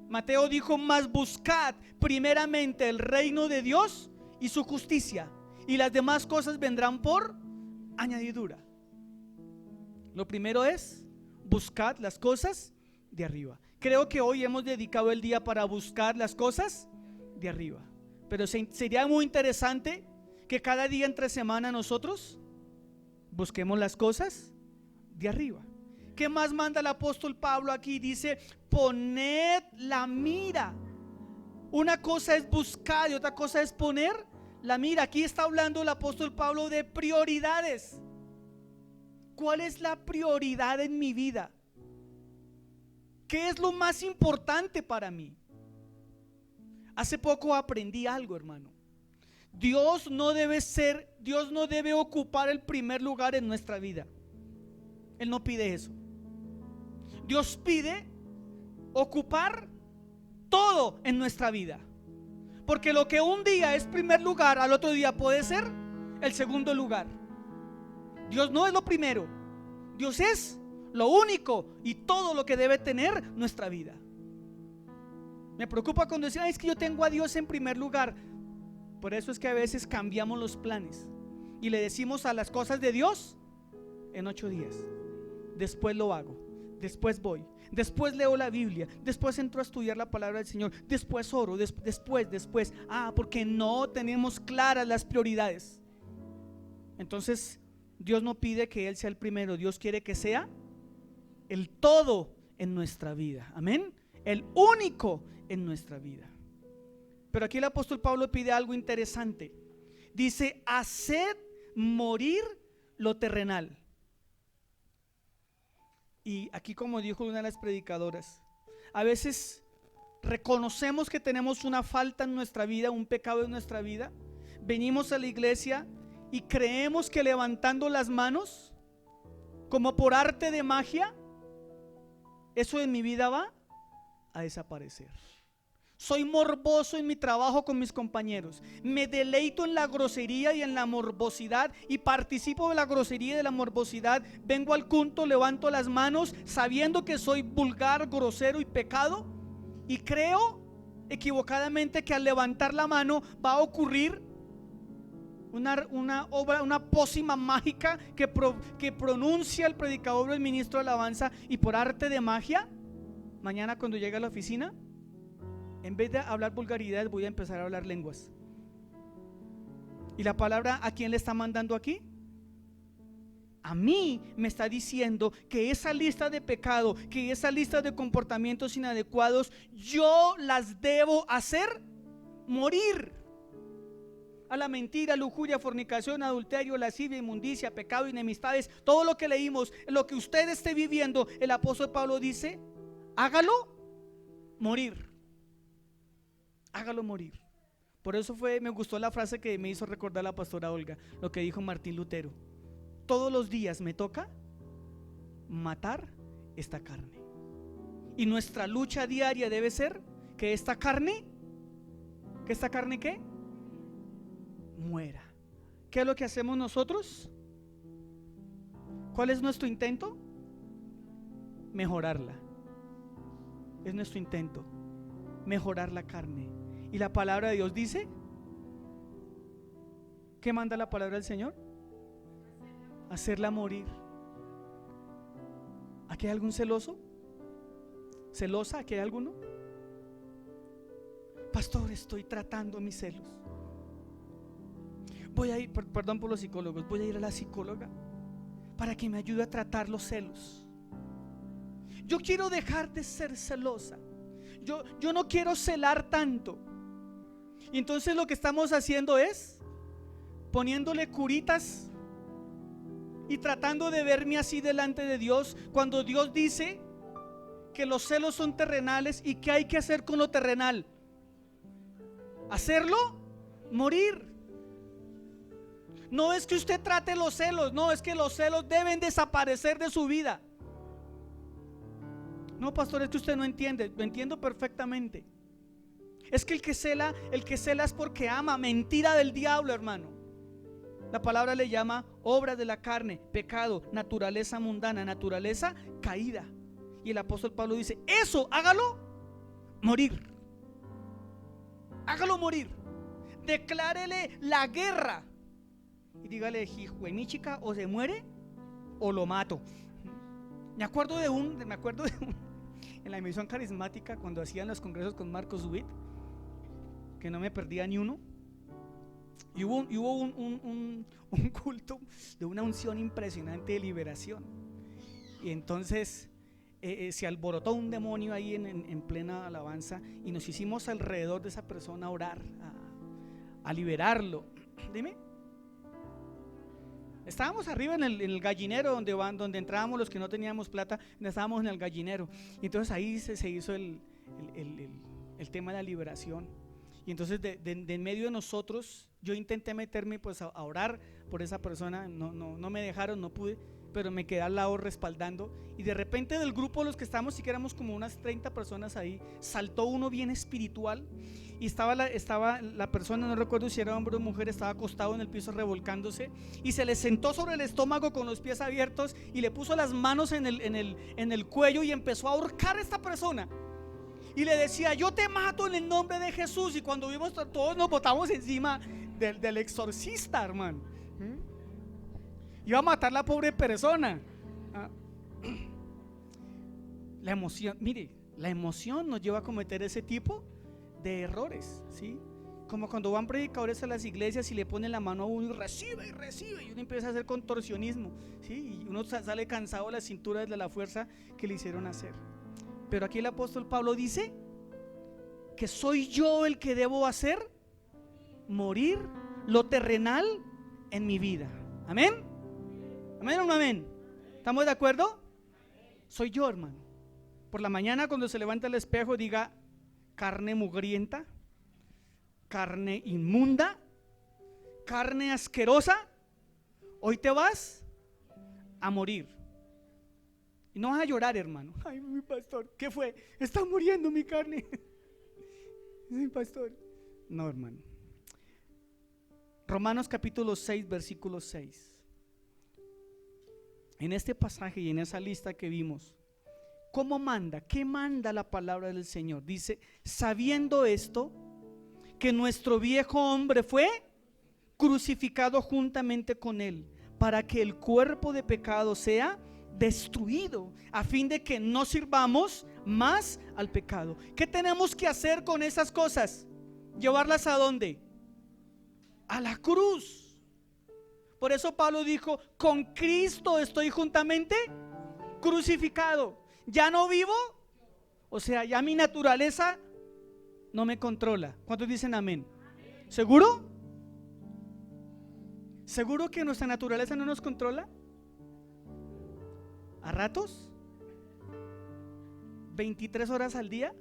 Mateo dijo: mas buscad primeramente el reino de Dios y su justicia, y las demás cosas vendrán por añadidura. Lo primero es buscad las cosas de arriba. Creo que hoy hemos dedicado el día para buscar las cosas de arriba, pero sería muy interesante que cada día entre semana nosotros busquemos las cosas de arriba. ¿Qué más manda el apóstol Pablo aquí? Dice: poned la mira. Una cosa es buscar y otra cosa es poner la mira. Aquí está hablando el apóstol Pablo de prioridades. ¿Cuál es la prioridad en mi vida? ¿Qué es lo más importante para mí? Hace poco aprendí algo, hermano. Dios no debe ocupar el primer lugar en nuestra vida. Él no pide eso. Dios pide ocupar todo en nuestra vida, porque lo que un día es primer lugar, al otro día puede ser el segundo lugar. Dios no es lo primero, Dios es lo único y todo lo que debe tener nuestra vida. Me preocupa cuando dicen: es que yo tengo a Dios en primer lugar. Por eso es que a veces cambiamos los planes y le decimos a las cosas de Dios: en 8 días, después lo hago, después voy, después leo la Biblia, después entro a estudiar la palabra del Señor, después oro, después. Porque no tenemos claras las prioridades. Entonces Dios no pide que Él sea el primero, Dios quiere que sea el todo en nuestra vida. Amén. El único en nuestra vida. Pero aquí el apóstol Pablo pide algo interesante. Dice: haced morir lo terrenal. Y aquí, como dijo una de las predicadoras, a veces reconocemos que tenemos una falta en nuestra vida, un pecado en nuestra vida. Venimos a la iglesia y creemos que levantando las manos, como por arte de magia, eso en mi vida va a desaparecer. Soy morboso en mi trabajo con mis compañeros, me deleito en la grosería y en la morbosidad y participo de la grosería y de la morbosidad. Vengo al culto, levanto las manos sabiendo que soy vulgar, grosero y pecado, y creo equivocadamente que al levantar la mano va a ocurrir una obra, una pócima mágica que pronuncia el predicador o el ministro de alabanza, y por arte de magia, mañana cuando llegue a la oficina, en vez de hablar vulgaridades, voy a empezar a hablar lenguas. ¿Y la palabra a quién le está mandando aquí? a mí me está diciendo que esa lista de pecado, que esa lista de comportamientos inadecuados, yo las debo hacer morir. A la mentira, lujuria, fornicación, adulterio, lascivia, inmundicia, pecado, enemistades, todo lo que leímos, lo que usted esté viviendo, el apóstol Pablo dice, hágalo morir. Hágalo morir. Por eso me gustó la frase que me hizo recordar la pastora Olga, lo que dijo Martín Lutero: todos los días me toca matar esta carne. Y nuestra lucha diaria debe ser que esta carne, ¿qué? Muera. ¿Qué es lo que hacemos nosotros? ¿Cuál es nuestro intento? Mejorarla. Es nuestro intento, mejorar la carne. Y la palabra de Dios dice, ¿qué manda la palabra del Señor? Hacerla morir. ¿Aquí hay algún celoso? ¿Celosa? ¿Aquí hay alguno? Pastor, estoy tratando mis celos. Voy a ir, perdón por los psicólogos, voy a ir a la psicóloga para que me ayude a tratar los celos. Yo quiero dejar de ser celosa. Yo no quiero celar tanto. Y entonces lo que estamos haciendo es poniéndole curitas y tratando de verme así delante de Dios, cuando Dios dice que los celos son terrenales. ¿Y qué hay que hacer con lo terrenal? Hacerlo morir. No es que usted trate los celos, no, es que los celos deben desaparecer de su vida. No, pastor, es que usted no entiende. Lo entiendo perfectamente. Es que el que cela es porque ama. Mentira del diablo, hermano. La palabra le llama obra de la carne, pecado, naturaleza mundana, naturaleza caída. Y el apóstol Pablo dice, eso hágalo morir. Hágalo morir. Declárele la guerra y dígale, hijo de mi chica, o se muere o lo mato. Me acuerdo de un en la emisión carismática, cuando hacían los congresos con Marcos Witt, que no me perdía ni uno. Y hubo un culto de una unción impresionante de liberación. Y entonces se alborotó un demonio ahí en plena alabanza, y nos hicimos alrededor de esa persona a orar, a liberarlo. Dime. Estábamos arriba en el gallinero donde entrábamos los que no teníamos plata. Estábamos en el gallinero. Y entonces ahí se hizo el tema de la liberación. Y entonces de en medio de nosotros, yo intenté meterme pues a orar por esa persona. No me dejaron, no pude, pero me quedé al lado respaldando. Y de repente del grupo de los que estábamos, si que éramos como unas 30 personas ahí, saltó uno bien espiritual. Y estaba la persona, no recuerdo si era hombre o mujer, estaba acostado en el piso revolcándose, y se le sentó sobre el estómago con los pies abiertos y le puso las manos en el cuello y empezó a ahorcar a esta persona. Y le decía, yo te mato en el nombre de Jesús. Y cuando vimos, todos nos botamos encima del exorcista, hermano. Iba a matar a la pobre persona. La emoción, mire, la emoción nos lleva a cometer ese tipo de errores, ¿sí? Como cuando van predicadores a las iglesias y le ponen la mano a uno y recibe, y uno empieza a hacer contorsionismo, ¿sí? Y uno sale cansado de la cintura de la fuerza que le hicieron hacer. Pero aquí el apóstol Pablo dice que soy yo el que debo hacer morir lo terrenal en mi vida. ¿Amén? ¿Amén o no amén? ¿Estamos de acuerdo? Soy yo, hermano. Por la mañana, cuando se levanta el espejo, diga: carne mugrienta, carne inmunda, carne asquerosa, hoy te vas a morir. Y no vas a llorar, hermano. Ay, mi pastor, ¿qué fue? Está muriendo mi carne. Sí, pastor. No, hermano. Romanos capítulo 6, versículo 6. En este pasaje y en esa lista que vimos, ¿cómo manda? ¿Qué manda la palabra del Señor? Dice: sabiendo esto, que nuestro viejo hombre fue crucificado juntamente con él, para que el cuerpo de pecado sea destruido, a fin de que no sirvamos más al pecado. ¿Qué tenemos que hacer con esas cosas? ¿Llevarlas a dónde? A la cruz. Por eso Pablo dijo: con Cristo estoy juntamente crucificado. Ya no vivo, o sea, ya mi naturaleza no me controla. ¿Cuántos dicen amén? ¿Seguro? ¿Seguro que nuestra naturaleza no nos controla? ¿A ratos? ¿23 horas al día?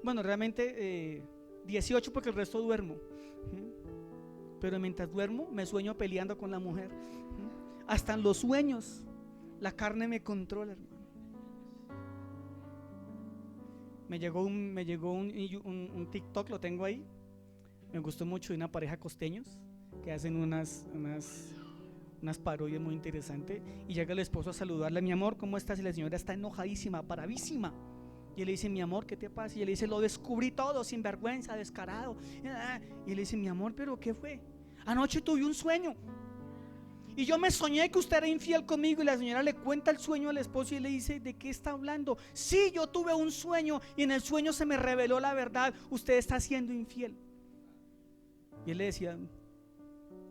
Bueno, realmente 18, porque el resto duermo. Pero mientras duermo me sueño peleando con la mujer. Hasta en los sueños la carne me controla, hermano. Me llegó un TikTok, lo tengo ahí. Me gustó mucho, de una pareja costeños que hacen unas parodias muy interesantes. Y llega el esposo a saludarle: mi amor, ¿cómo estás? Y la señora está enojadísima, bravísima. Y él le dice: mi amor, ¿qué te pasa? Y él le dice: lo descubrí todo, sinvergüenza, descarado. Y él le dice: mi amor, ¿pero qué fue? Anoche tuve un sueño y yo me soñé que usted era infiel conmigo. Y la señora le cuenta el sueño al esposo y le dice: ¿de qué está hablando? Sí, yo tuve un sueño y en el sueño se me reveló la verdad, usted está siendo infiel. Y él le decía: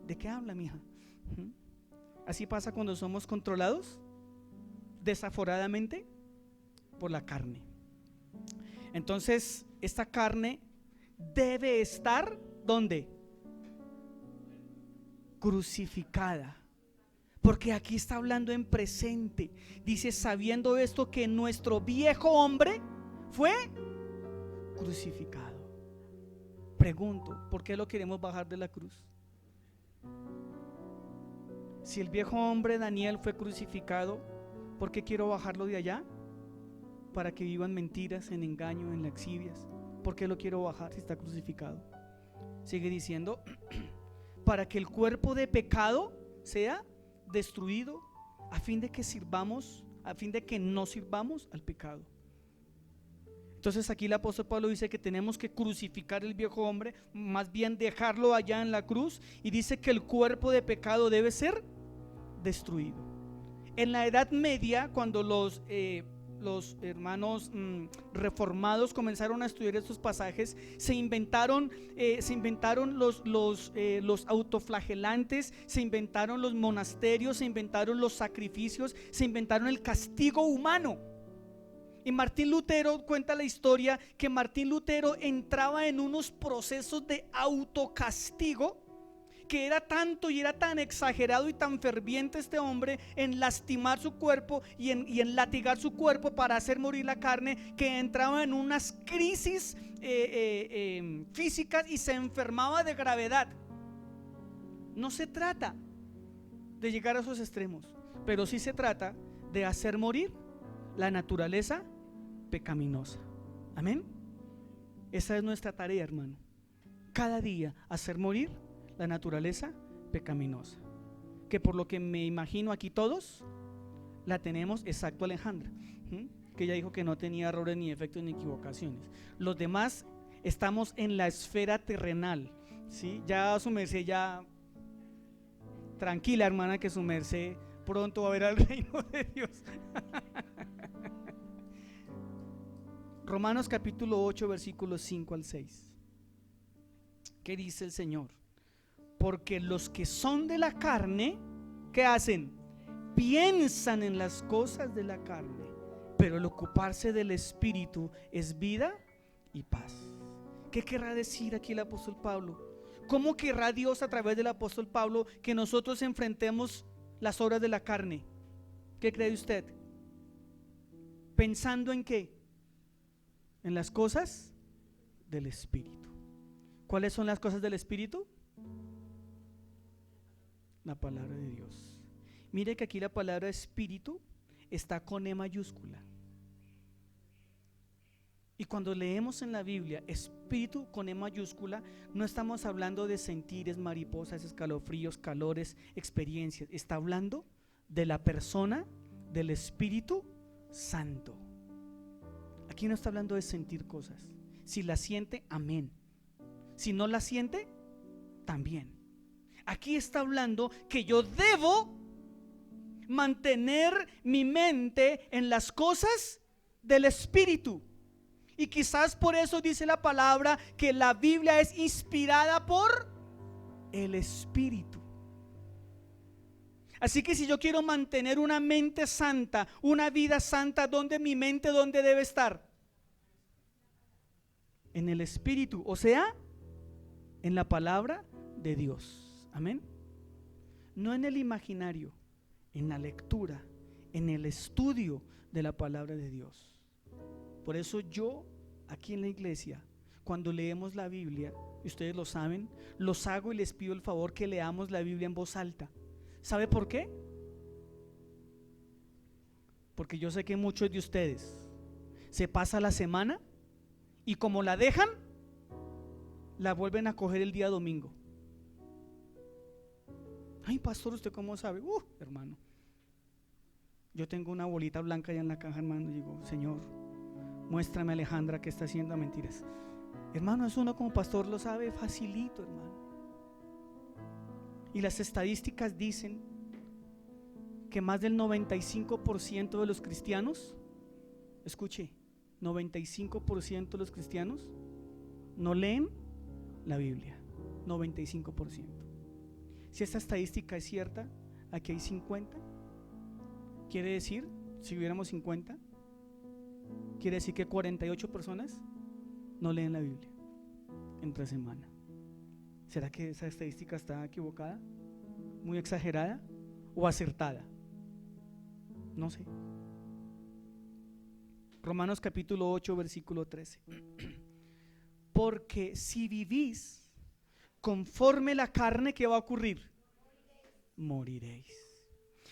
¿de qué habla, mija? Así pasa cuando somos controlados desaforadamente por la carne. Entonces, esta carne debe estar ¿dónde? Crucificada. Porque aquí está hablando en presente. Dice: sabiendo esto, que nuestro viejo hombre fue crucificado. Pregunto: ¿por qué lo queremos bajar de la cruz? Si el viejo hombre Daniel fue crucificado, ¿por qué quiero bajarlo de allá? Para que vivan mentiras, en engaño, en laxivias. ¿Por qué lo quiero bajar si está crucificado? Sigue diciendo: para que el cuerpo de pecado sea destruido, a fin de que no sirvamos al pecado. Entonces aquí el apóstol Pablo dice que tenemos que crucificar el viejo hombre, más bien dejarlo allá en la cruz, y dice que el cuerpo de pecado debe ser destruido. En la Edad Media, cuando los hermanos reformados comenzaron a estudiar estos pasajes, se inventaron los autoflagelantes, se inventaron los monasterios, se inventaron los sacrificios, se inventaron el castigo humano. Y Martín Lutero cuenta la historia que Martín Lutero entraba en unos procesos de autocastigo, que era tanto y era tan exagerado y tan ferviente este hombre en lastimar su cuerpo y en latigar su cuerpo para hacer morir la carne, que entraba en unas crisis físicas y se enfermaba de gravedad. No se trata de llegar a esos extremos, pero sí se trata de hacer morir la naturaleza pecaminosa. Amén. Esa es nuestra tarea, hermano. Cada día hacer morir la naturaleza pecaminosa, que por lo que me imagino aquí todos la tenemos, exacto, Alejandra, que ella dijo que no tenía errores ni defectos ni equivocaciones. Los demás estamos en la esfera terrenal, ¿sí? Ya su merced, ya tranquila, hermana, que su merced pronto va a ver al reino de Dios. Romanos capítulo 8, versículos 5 al 6. ¿Qué dice el Señor? Porque los que son de la carne, ¿qué hacen? Piensan en las cosas de la carne, pero el ocuparse del Espíritu es vida y paz. ¿Qué querrá decir aquí el apóstol Pablo? ¿Cómo querrá Dios a través del apóstol Pablo que nosotros enfrentemos las obras de la carne? ¿Qué cree usted? ¿Pensando en qué? En las cosas del Espíritu. ¿Cuáles son las cosas del Espíritu? La palabra de Dios. Mire que aquí la palabra espíritu está con E mayúscula. Y cuando leemos en la Biblia espíritu con E mayúscula, no estamos hablando de sentires, mariposas, escalofríos, calores, experiencias. Está hablando de la persona del Espíritu Santo. Aquí no está hablando de sentir cosas. Si la siente, amén. Si no la siente, también. Aquí está hablando que yo debo mantener mi mente en las cosas del Espíritu. Y quizás por eso dice la palabra que la Biblia es inspirada por el Espíritu. Así que si yo quiero mantener una mente santa, una vida santa, ¿dónde mi mente dónde debe estar? En el Espíritu, o sea, en la palabra de Dios. Amén. No en el imaginario, en la lectura, en el estudio de la palabra de Dios. Por eso yo aquí en la iglesia, cuando leemos la Biblia, y ustedes lo saben, los hago y les pido el favor que leamos la Biblia en voz alta. ¿Sabe por qué? Porque yo sé que muchos de ustedes se pasa la semana y como la dejan, la vuelven a coger el día domingo. Ay, pastor, ¿usted cómo sabe? Hermano, yo tengo una bolita blanca allá en la caja, hermano, y digo, Señor, muéstrame a Alejandra que está haciendo mentiras. Hermano, eso uno como pastor lo sabe facilito, hermano. Y las estadísticas dicen que más del 95% de los cristianos, escuche, 95% de los cristianos no leen la Biblia. 95%. Si esta estadística es cierta, aquí hay 50. Quiere decir, si hubiéramos 50, quiere decir que 48 personas no leen la Biblia entre semana. ¿Será que esa estadística está equivocada? ¿Muy exagerada o acertada? No sé. Romanos capítulo 8 versículo 13. Porque si vivís conforme la carne, ¿qué va a ocurrir? Moriréis.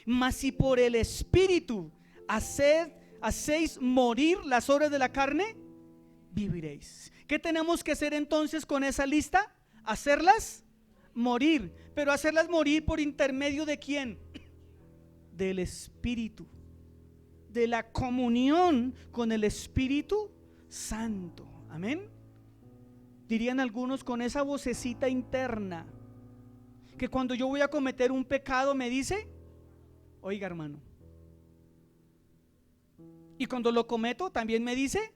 Mas si por el Espíritu hacéis morir las obras de la carne, viviréis. ¿Qué tenemos que hacer entonces con esa lista? Hacerlas morir. Pero hacerlas morir por intermedio ¿de quién? Del Espíritu, de la comunión con el Espíritu Santo. Amén. Dirían algunos con esa vocecita interna que cuando yo voy a cometer un pecado me dice, oiga hermano, y cuando lo cometo también me dice,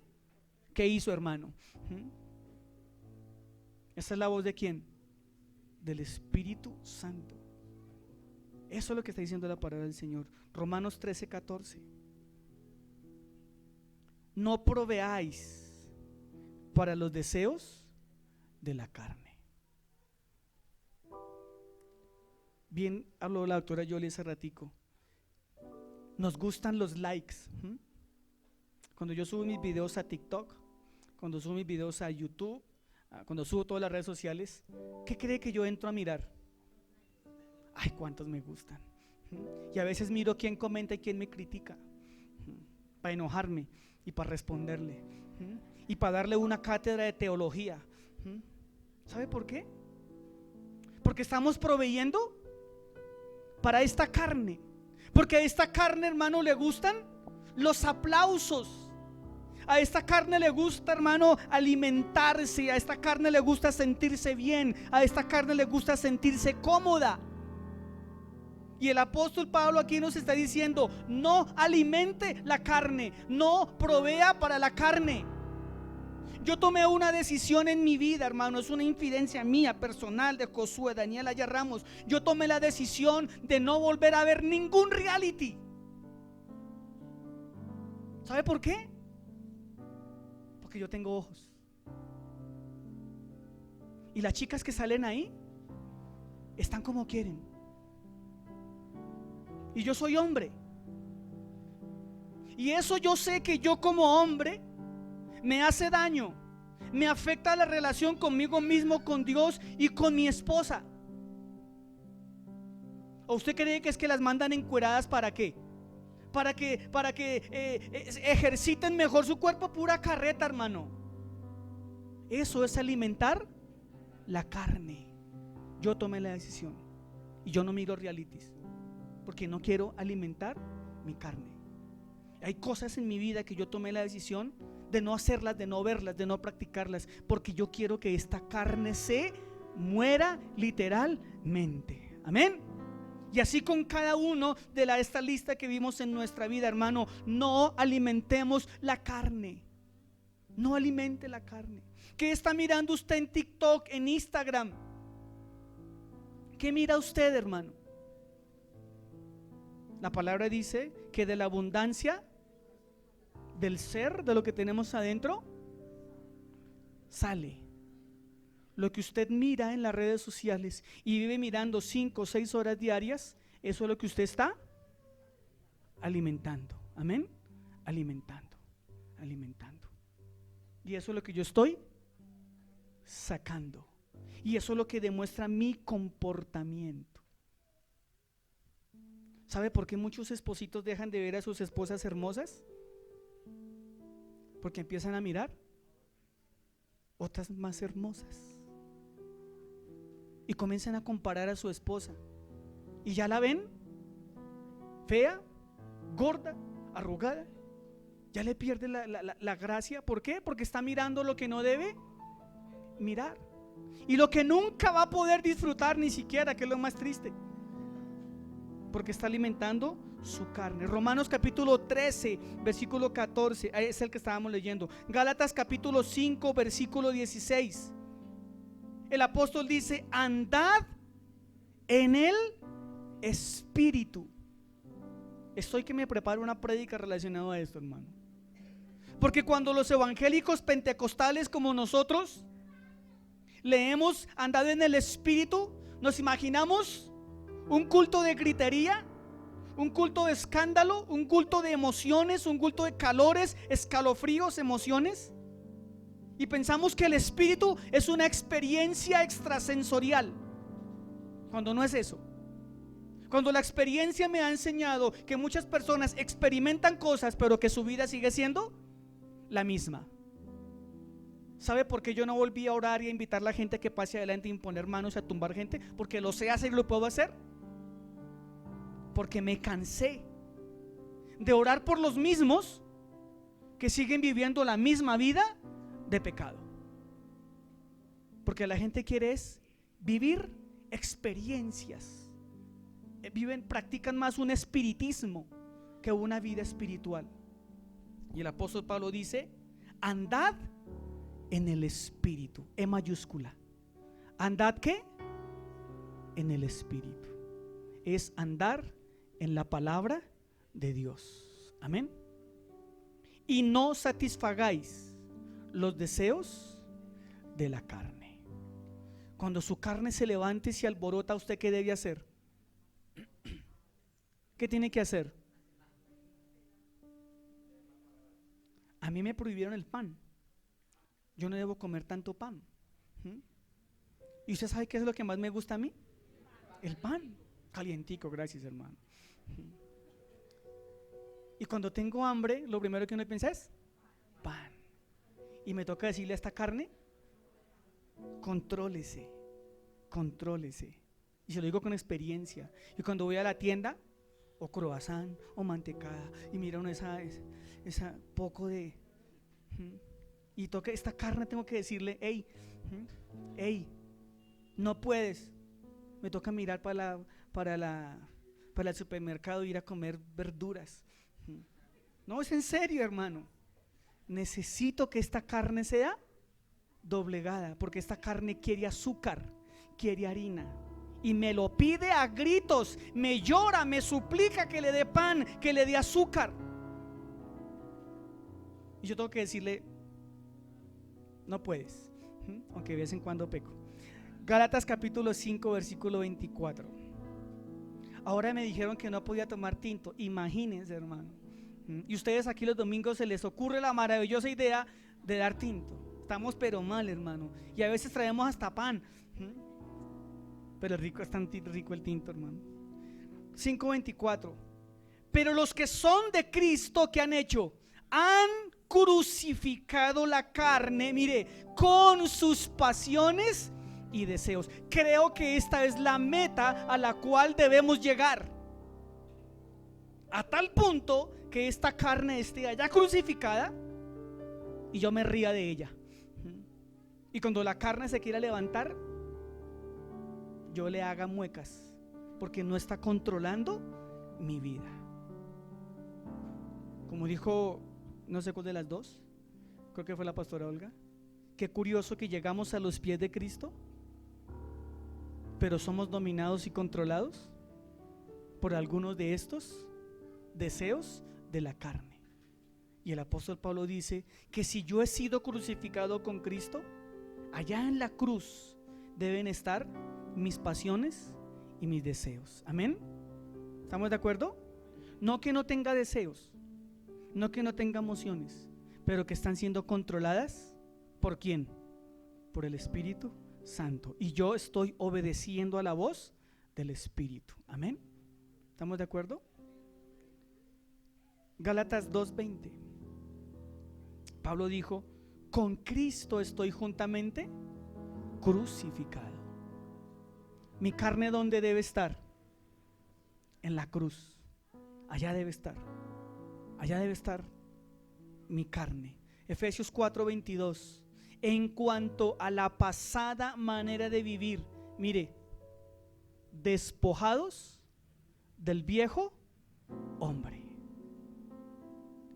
¿qué hizo hermano? Esa es la voz ¿de quién? Del Espíritu Santo. Eso es lo que está diciendo la palabra del Señor. Romanos 13:14. No proveáis para los deseos de la carne. Bien habló la doctora Yoli hace ratico. Nos gustan los likes. Cuando yo subo mis videos a TikTok, cuando subo mis videos a YouTube, cuando subo todas las redes sociales, ¿qué cree que yo entro a mirar? Ay, cuántos me gustan. Y a veces miro quién comenta y quién me critica, para enojarme y para responderle, y para darle una cátedra de teología. ¿Sabe por qué? Porque estamos proveyendo para esta carne. Porque a esta carne, hermano, le gustan los aplausos. A esta carne le gusta, hermano, alimentarse. A esta carne le gusta sentirse bien. A esta carne le gusta sentirse cómoda. Y el apóstol Pablo aquí nos está diciendo: no alimente la carne, no provea para la carne. Yo tomé una decisión en mi vida, hermano, es una infidencia mía personal, de Josué Daniel Aya Ramos. Yo tomé la decisión de no volver a ver ningún reality. ¿Sabe por qué? Porque yo tengo ojos. Y las chicas que salen ahí están como quieren. Y yo soy hombre. Y eso yo sé que yo como hombre me hace daño, me afecta la relación conmigo mismo, con Dios y con mi esposa. ¿O usted cree que es que las mandan encueradas para qué? Para que ejerciten mejor su cuerpo? Pura carreta, hermano. Eso es alimentar la carne. Yo tomé la decisión y yo no miro realities porque no quiero alimentar mi carne. Hay cosas en mi vida que yo tomé la decisión de no hacerlas, de no verlas, de no practicarlas, porque yo quiero que esta carne se muera literalmente. Amén. Y así con cada uno de esta lista que vimos en nuestra vida, hermano. No alimentemos la carne. No alimente la carne. ¿Qué está mirando usted en TikTok, en Instagram? ¿Qué mira usted, hermano? La palabra dice que de la abundancia del ser, de lo que tenemos adentro, sale. Lo que usted mira en las redes sociales y vive mirando 5 o 6 horas diarias, eso es lo que usted está alimentando. Amén. Alimentando. Y eso es lo que yo estoy sacando. Y eso es lo que demuestra mi comportamiento. ¿Sabe por qué muchos espositos dejan de ver a sus esposas hermosas? Porque empiezan a mirar otras más hermosas y comienzan a comparar a su esposa y ya la ven fea, gorda, arrugada, ya le pierde la gracia. ¿Por qué? Porque está mirando lo que no debe mirar y lo que nunca va a poder disfrutar ni siquiera, que es lo más triste, porque está alimentando su carne. Romanos capítulo 13 versículo 14 es el que estábamos leyendo. Gálatas capítulo 5 versículo 16, el apóstol dice: andad en el Espíritu. Estoy que me preparo una prédica relacionada a esto, hermano, porque cuando los evangélicos pentecostales como nosotros leemos andad en el Espíritu, nos imaginamos un culto de gritería, un culto de escándalo, un culto de emociones, un culto de calores, escalofríos, emociones, y pensamos que el Espíritu es una experiencia extrasensorial, cuando no es eso. Cuando la experiencia me ha enseñado que muchas personas experimentan cosas, pero que su vida sigue siendo la misma. ¿Sabe por qué yo no volví a orar y a invitar a la gente que pase adelante, a imponer manos y a tumbar gente? Porque lo sé hacer y lo puedo hacer. Porque me cansé de orar por los mismos que siguen viviendo la misma vida de pecado. Porque la gente quiere es vivir experiencias. Practican más un espiritismo que una vida espiritual. Y el apóstol Pablo dice: andad en el Espíritu, E mayúscula. ¿Andad qué? En el Espíritu. Es andar en la palabra de Dios. Amén. Y no satisfagáis los deseos de la carne. Cuando su carne se levante y se alborota, ¿usted qué debe hacer? ¿Qué tiene que hacer? A mí me prohibieron el pan. Yo no debo comer tanto pan. ¿Y usted sabe qué es lo que más me gusta a mí? El pan calientico, gracias, hermano. Y cuando tengo hambre, lo primero que uno piensa es pan. Y me toca decirle a esta carne: contrólese. Y se lo digo con experiencia. Y cuando voy a la tienda, o croissant o mantecada, y mira uno esa poco de y toca esta carne, tengo que decirle: hey, no puedes. Me toca mirar para el supermercado e ir a comer verduras. No, es en serio, hermano. Necesito que esta carne sea doblegada, porque esta carne quiere azúcar, quiere harina, y me lo pide a gritos, me llora, me suplica que le dé pan, que le dé azúcar. Y yo tengo que decirle: no puedes, aunque de vez en cuando peco. Gálatas capítulo 5 versículo 24. Ahora me dijeron que no podía tomar tinto. Imagínense, hermano. Y ustedes aquí los domingos se les ocurre la maravillosa idea de dar tinto. Estamos pero mal, hermano. Y a veces traemos hasta pan. Pero rico, es tan rico el tinto, hermano. 5:24. Pero los que son de Cristo, ¿qué han hecho? Han crucificado la carne, mire, con sus pasiones y deseos. Creo que esta es la meta a la cual debemos llegar, a tal punto que esta carne esté allá crucificada y yo me ría de ella. Y cuando la carne se quiera levantar, yo le haga muecas, porque no está controlando mi vida. Como dijo, no sé cuál de las dos, creo que fue la pastora Olga: qué curioso que llegamos a los pies de Cristo, pero somos dominados y controlados por algunos de estos deseos de la carne. Y el apóstol Pablo dice que si yo he sido crucificado con Cristo, allá en la cruz deben estar mis pasiones y mis deseos. Amén. ¿Estamos de acuerdo? No que no tenga deseos, no que no tenga emociones, pero que están siendo controladas ¿por quién? Por el Espíritu Santo. Y yo estoy obedeciendo a la voz del Espíritu. Amén. ¿Estamos de acuerdo? Gálatas 2:20. Pablo dijo: con Cristo estoy juntamente crucificado. Mi carne, ¿dónde debe estar? En la cruz. Allá debe estar. Allá debe estar mi carne. Efesios 4:22. En cuanto a la pasada manera de vivir, mire, despojados del viejo hombre.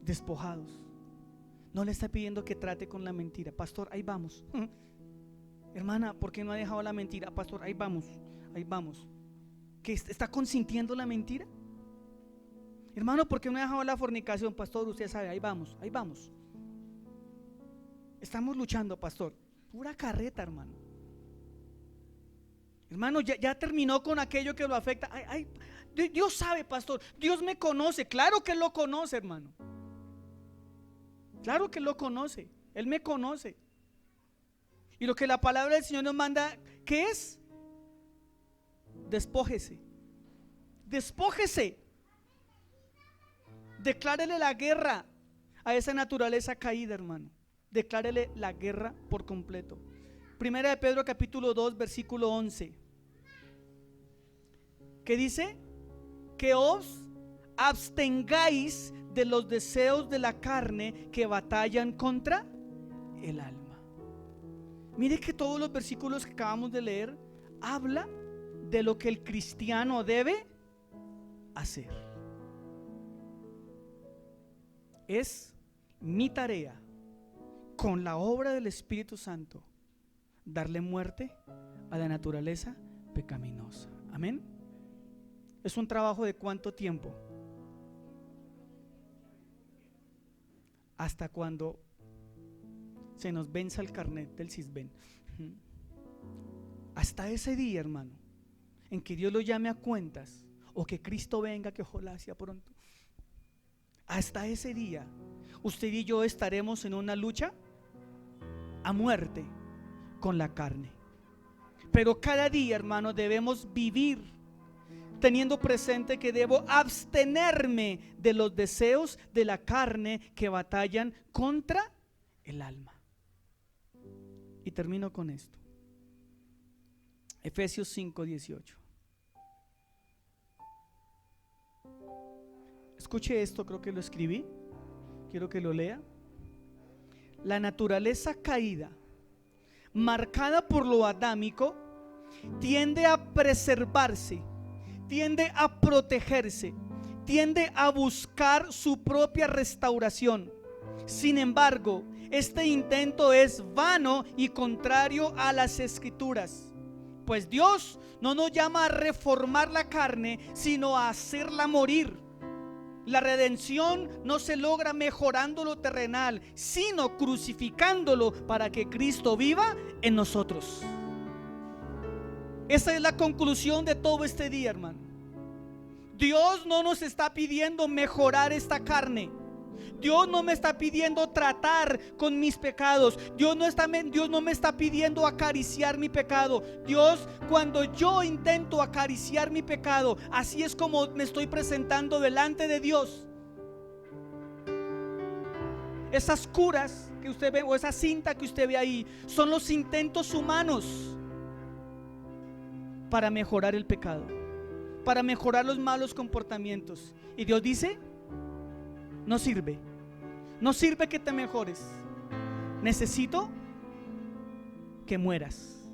Despojados. No le está pidiendo que trate con la mentira. Pastor, ahí vamos. Hermana, ¿por qué no ha dejado la mentira? Pastor, ahí vamos, ahí vamos. ¿Que está consintiendo la mentira? Hermano, ¿por qué no ha dejado la fornicación? Pastor, usted sabe, ahí vamos, ahí vamos. Estamos luchando, pastor. Pura carreta, hermano. Hermano, ya terminó con aquello que lo afecta. Dios sabe, pastor. Dios me conoce. Claro que lo conoce, hermano. Claro que lo conoce. Él me conoce. Y lo que la palabra del Señor nos manda, ¿qué es? Despójese. Despójese. Declárele la guerra a esa naturaleza caída, hermano. Declárele la guerra por completo. Primera de Pedro capítulo 2 versículo 11. ¿Qué dice? Que os abstengáis de los deseos de la carne que batallan contra el alma. Mire que todos los versículos que acabamos de leer habla de lo que el cristiano debe hacer. Es mi tarea, con la obra del Espíritu Santo, darle muerte a la naturaleza pecaminosa. Amén. Es un trabajo de ¿cuánto tiempo? Hasta cuando se nos venza el carnet del Sisbén. Hasta ese día, hermano, en que Dios lo llame a cuentas, o que Cristo venga, que ojalá sea pronto. Hasta ese día, usted y yo estaremos en una lucha a muerte con la carne. Pero cada día, hermano, debemos vivir teniendo presente que debo abstenerme de los deseos de la carne que batallan contra el alma. Y termino con esto. Efesios 5:18. Escuche esto, creo que lo escribí. Quiero que lo lea. La naturaleza caída, marcada por lo adámico, tiende a preservarse, tiende a protegerse, tiende a buscar su propia restauración. Sin embargo, este intento es vano y contrario a las Escrituras, pues Dios no nos llama a reformar la carne, sino a hacerla morir. La redención no se logra mejorando lo terrenal, sino crucificándolo para que Cristo viva en nosotros. Esa es la conclusión de todo este día, hermano. Dios no nos está pidiendo mejorar esta carne. Dios no me está pidiendo tratar con mis pecados. Dios no me está pidiendo acariciar mi pecado. Dios, cuando yo intento acariciar mi pecado, así es como me estoy presentando delante de Dios. Esas curas que usted ve, o esa cinta que usted ve ahí, son los intentos humanos para mejorar el pecado, para mejorar los malos comportamientos. Y Dios dice: no sirve. No sirve que te mejores. Necesito que mueras.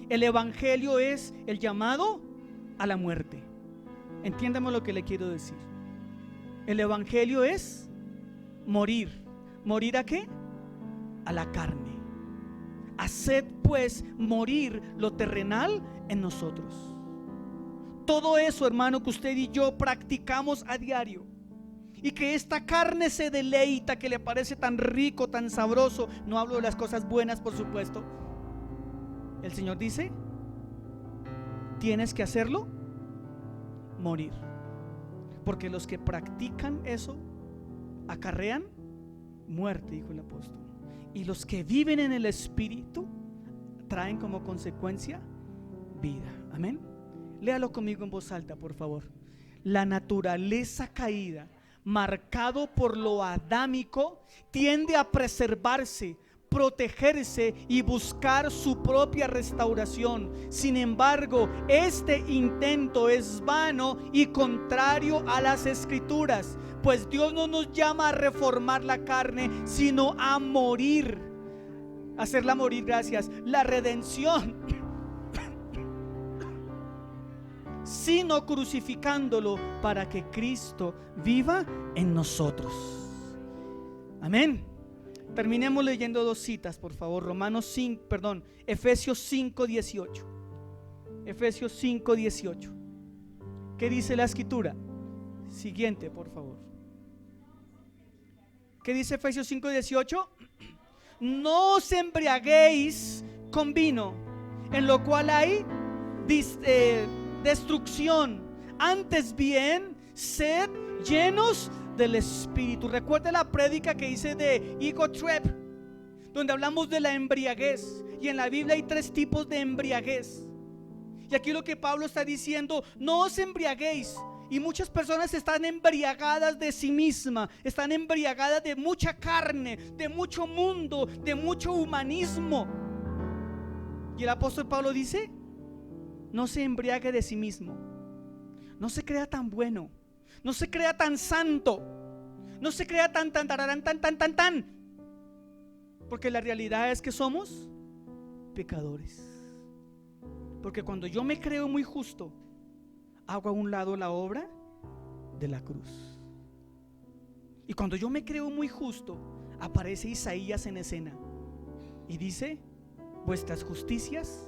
El evangelio es el llamado a la muerte. Entiéndame lo que le quiero decir. El evangelio es morir. ¿Morir a qué? A la carne. Haced pues morir lo terrenal en nosotros. Todo eso, hermano, que usted y yo practicamos a diario, y que esta carne se deleita, que le parece tan rico, tan sabroso. No hablo de las cosas buenas, por supuesto. El Señor dice: tienes que hacerlo morir, porque los que practican eso acarrean muerte, dijo el apóstol, y los que viven en el Espíritu traen como consecuencia vida. Amén. Léalo conmigo en voz alta, por favor. La naturaleza caída, marcado por lo adámico, tiende a preservarse, protegerse y buscar su propia restauración. Sin embargo, este intento es vano y contrario a las Escrituras, pues Dios no nos llama a reformar la carne, sino a morir, hacerla morir, gracias, la redención, sino crucificándolo para que Cristo viva en nosotros. Amén. Terminemos leyendo dos citas, por favor. Efesios 5:18. Efesios 5:18. ¿Qué dice la Escritura? Siguiente, por favor. ¿Qué dice Efesios 5:18? No os embriaguéis con vino, en lo cual hay destrucción, antes bien sed llenos del Espíritu. Recuerda la prédica que hice de Ego Trip, donde hablamos de la embriaguez, y en la Biblia hay 3 tipos de embriaguez. Y aquí lo que Pablo está diciendo: no os embriaguéis. Y muchas personas están embriagadas de sí misma, están embriagadas de mucha carne, de mucho mundo, de mucho humanismo. Y el apóstol Pablo dice: no se embriague de sí mismo, no se crea tan bueno, no se crea tan santo, no se crea tan, porque la realidad es que somos pecadores. Porque cuando yo me creo muy justo, hago a un lado la obra de la cruz. Y cuando yo me creo muy justo, aparece Isaías en escena y dice: vuestras justicias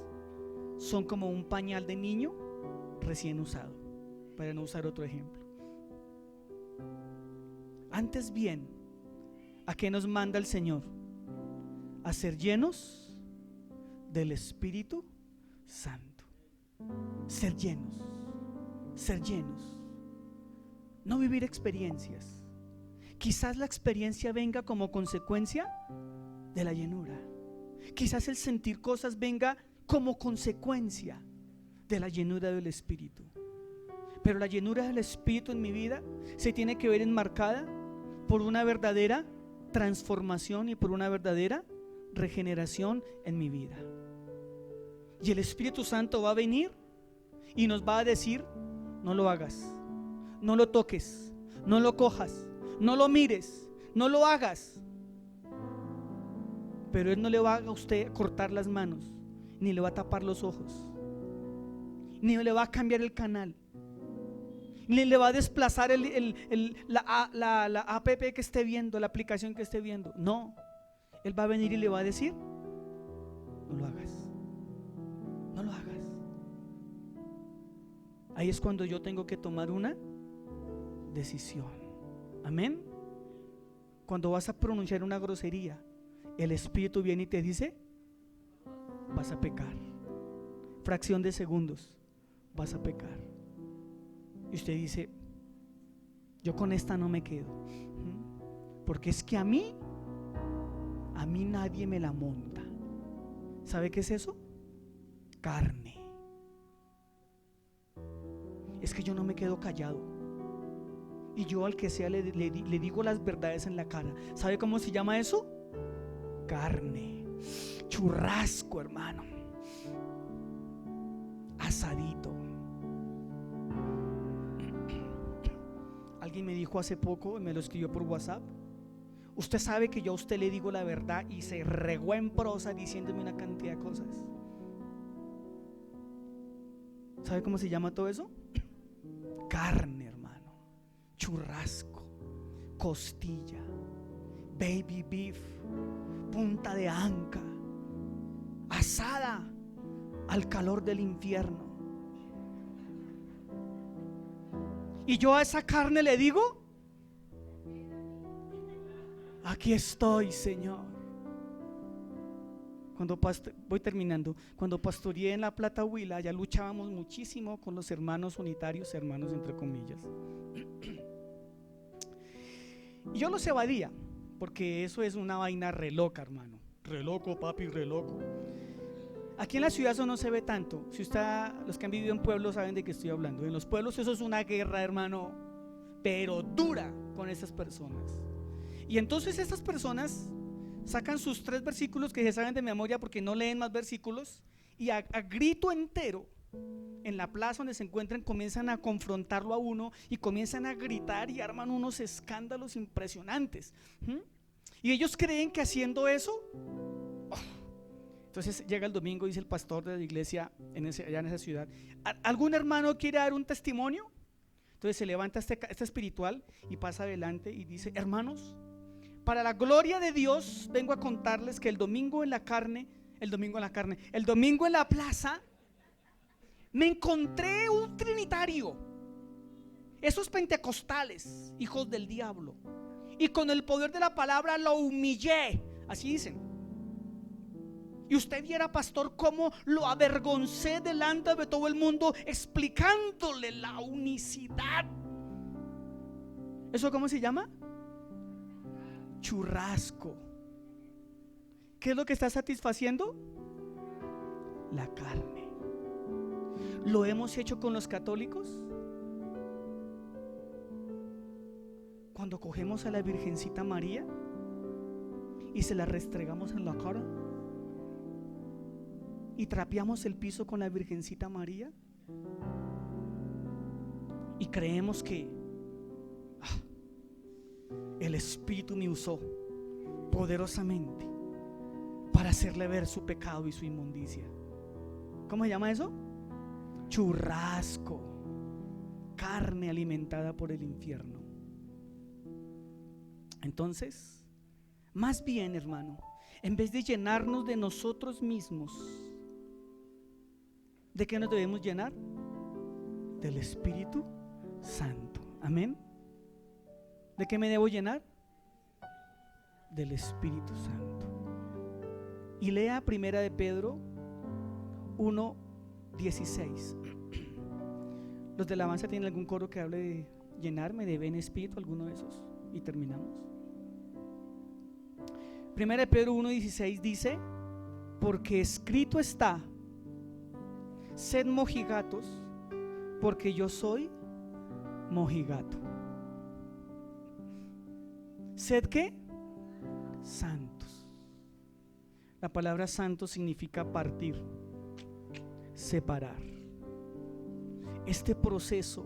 son como un pañal de niño recién usado, para no usar otro ejemplo. Antes bien, ¿a qué nos manda el Señor? A ser llenos del Espíritu Santo. Ser llenos, ser llenos. No vivir experiencias. Quizás la experiencia venga como consecuencia de la llenura. Quizás el sentir cosas venga como consecuencia de la llenura del Espíritu. Pero la llenura del Espíritu en mi vida se tiene que ver enmarcada por una verdadera transformación y por una verdadera regeneración en mi vida. Y el Espíritu Santo va a venir y nos va a decir: no lo hagas, no lo toques, no lo cojas, no lo mires, no lo hagas. Pero Él no le va a usted cortar las manos, ni le va a tapar los ojos, ni le va a cambiar el canal, ni le va a desplazar la app que esté viendo, la aplicación que esté viendo. No, Él va a venir y le va a decir: no lo hagas, no lo hagas. Ahí es cuando yo tengo que tomar una decisión. Amén. Cuando vas a pronunciar una grosería, el Espíritu viene y te dice: vas a pecar. Fracción de segundos, vas a pecar. Y usted dice: yo con esta no me quedo, porque es que a mí nadie me la monta. ¿Sabe qué es eso? Carne. Es que yo no me quedo callado, y yo al que sea le digo las verdades en la cara. ¿Sabe cómo se llama eso? Carne. Churrasco, hermano, asadito. Alguien me dijo hace poco, me lo escribió por WhatsApp: usted sabe que yo a usted le digo la verdad, y se regó en prosa diciéndome una cantidad de cosas. ¿Sabe cómo se llama todo eso? Carne, hermano. Churrasco, costilla, baby beef, punta de anca, asada al calor del infierno. Y yo a esa carne le digo: aquí estoy, Señor. Voy terminando. Cuando pastoreé en La Plata, Huila, ya luchábamos muchísimo con los hermanos unitarios, hermanos entre comillas. Y yo los evadía, porque eso es una vaina re loca, hermano. Re loco, papi, re loco. Aquí en la ciudad eso no se ve tanto. Si usted, los que han vivido en pueblos saben de qué estoy hablando. En los pueblos eso es una guerra, hermano, pero dura con esas personas. Y entonces estas personas sacan sus 3 versículos que se saben de memoria porque no leen más versículos, y a grito entero en la plaza donde se encuentran comienzan a confrontarlo a uno y comienzan a gritar y arman unos escándalos impresionantes. Y ellos creen que haciendo eso, entonces llega el domingo, dice el pastor de la iglesia allá en esa ciudad: ¿algún hermano quiere dar un testimonio? Entonces se levanta este espiritual y pasa adelante y dice: hermanos, para la gloria de Dios vengo a contarles que el domingo en la plaza me encontré un trinitario, esos pentecostales, hijos del diablo, y con el poder de la palabra lo humillé. Así dicen. Y usted viera, pastor, cómo lo avergoncé delante de todo el mundo, explicándole la unicidad. ¿Eso cómo se llama? Churrasco. ¿Qué es lo que está satisfaciendo? La carne. ¿Lo hemos hecho con los católicos? Cuando cogemos a la Virgencita María y se la restregamos en la cara y trapeamos el piso con la Virgencita María y creemos que el Espíritu me usó poderosamente para hacerle ver su pecado y su inmundicia. ¿Cómo se llama eso? Churrasco. Carne alimentada por el infierno. Entonces, más bien, hermano, en vez de llenarnos de nosotros mismos, ¿de qué nos debemos llenar? Del Espíritu Santo. Amén. ¿De qué me debo llenar? Del Espíritu Santo. Y lea Primera de Pedro 1:16. Los de la alabanza tienen algún coro que hable de llenarme de ven Espíritu, alguno de esos, y terminamos. Primera de Pedro 1:16 dice: porque escrito está, sed mojigatos, porque yo soy mojigato. ¿Sed qué? Santos. La palabra santo significa partir, separar. Este proceso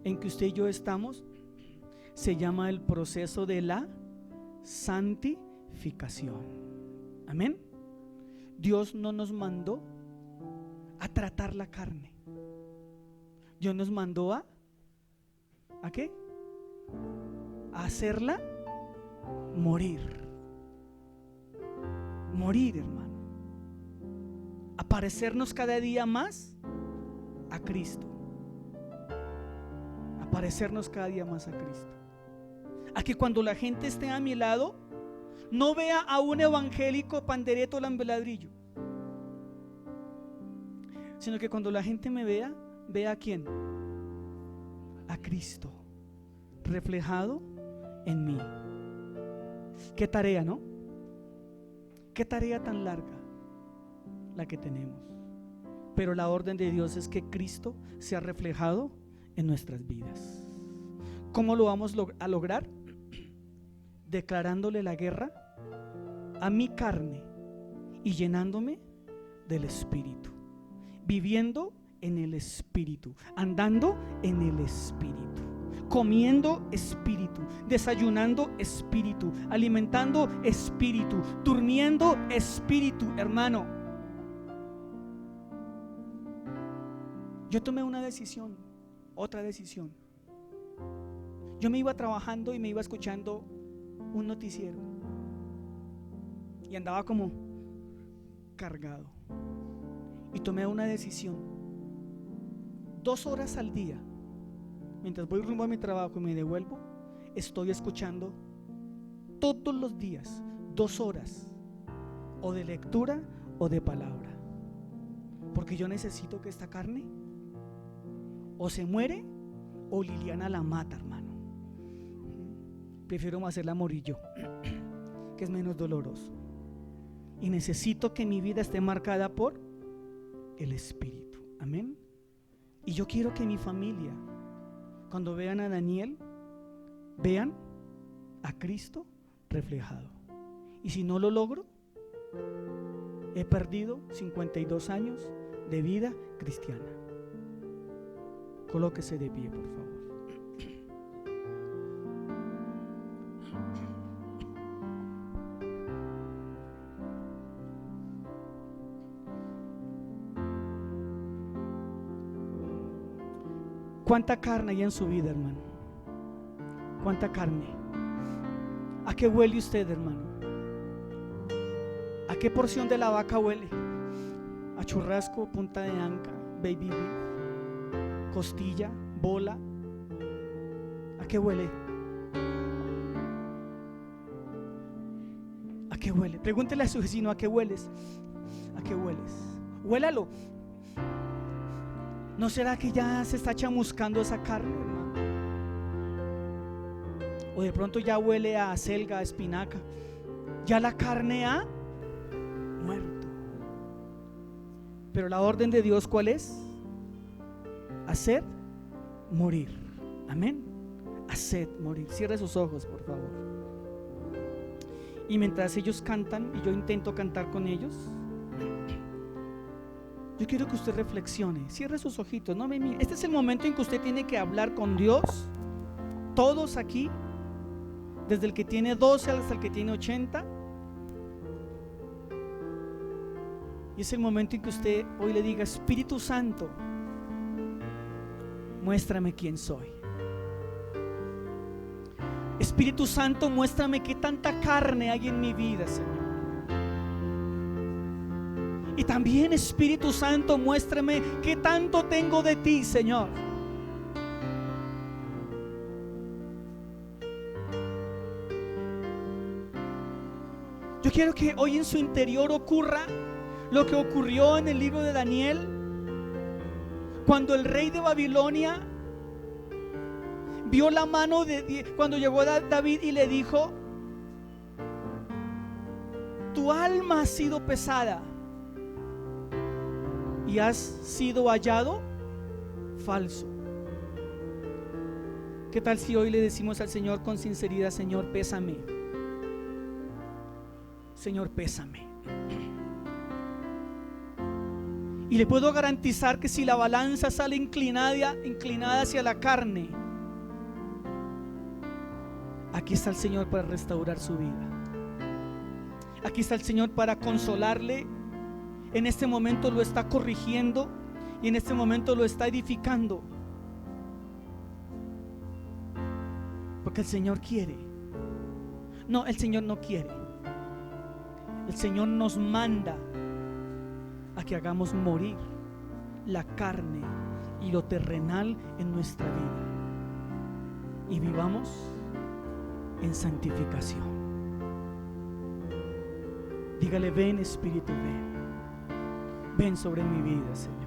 en que usted y yo estamos se llama el proceso de la santificación. Amén. Dios no nos mandó a tratar la carne. Dios nos mandó ¿a qué? A hacerla morir. Morir, hermano. A parecernos cada día más a Cristo. A parecernos cada día más a Cristo. A que cuando la gente esté a mi lado no vea a un evangélico pandereto lambeladrillo, sino que cuando la gente me vea, vea a quién, a Cristo reflejado en mí. Qué tarea, ¿no? Qué tarea tan larga la que tenemos. Pero la orden de Dios es que Cristo sea reflejado en nuestras vidas. ¿Cómo lo vamos a lograr? Declarándole la guerra a mi carne y llenándome del Espíritu, viviendo en el Espíritu, andando en el Espíritu, comiendo Espíritu, desayunando Espíritu, alimentando Espíritu, durmiendo Espíritu. Hermano, yo tomé una decisión, otra decisión. Yo me iba trabajando y me iba escuchando un noticiero y andaba como cargado, y tomé una decisión. 2 horas al día mientras voy rumbo a mi trabajo y me devuelvo, estoy escuchando todos los días 2 horas o de lectura o de palabra, porque yo necesito que esta carne o se muere o Liliana la mata, hermano. Prefiero hacerla morir yo, que es menos doloroso, y necesito que mi vida esté marcada por el Espíritu. Amén. Y yo quiero que mi familia, cuando vean a Daniel, vean a Cristo reflejado. Y si no lo logro, he perdido 52 años de vida cristiana. Colóquese de pie, por favor. ¿Cuánta carne hay en su vida, hermano? ¿Cuánta carne? ¿A qué huele usted, hermano? ¿A qué porción de la vaca huele? ¿A churrasco, punta de anca, baby beef, costilla, bola? ¿A qué huele? ¿A qué huele? Pregúntele a su vecino: ¿a qué hueles? ¿A qué hueles? Huélalo. ¿No será que ya se está chamuscando esa carne, hermano? O de pronto ya huele a acelga, a espinaca. Ya la carne ha muerto. Pero la orden de Dios, ¿cuál es? Hacer morir. Amén. Haced morir. Cierre sus ojos, por favor. Y mientras ellos cantan y yo intento cantar con ellos, yo quiero que usted reflexione. Cierre sus ojitos, no me mire. Este es el momento en que usted tiene que hablar con Dios. Todos aquí, desde el que tiene 12 hasta el que tiene 80. Y es el momento en que usted hoy le diga: Espíritu Santo, muéstrame quién soy. Espíritu Santo, muéstrame qué tanta carne hay en mi vida, Señor. Y también, Espíritu Santo, muéstrame qué tanto tengo de ti, Señor. Yo quiero que hoy en su interior ocurra lo que ocurrió en el libro de Daniel, cuando el rey de Babilonia vio la mano cuando llegó David y le dijo: tu alma ha sido pesada y has sido hallado falso. ¿Qué tal si hoy le decimos al Señor con sinceridad: Señor, pésame? Señor, pésame. Y le puedo garantizar que si la balanza sale inclinada hacia la carne, aquí está el Señor para restaurar su vida. Aquí está el Señor para consolarle. En este momento lo está corrigiendo y en este momento lo está edificando, porque el Señor quiere. No, el Señor no quiere. El Señor nos manda a que hagamos morir la carne y lo terrenal en nuestra vida y vivamos en santificación. Dígale: ven, Espíritu, ven. Ven sobre mi vida, Señor.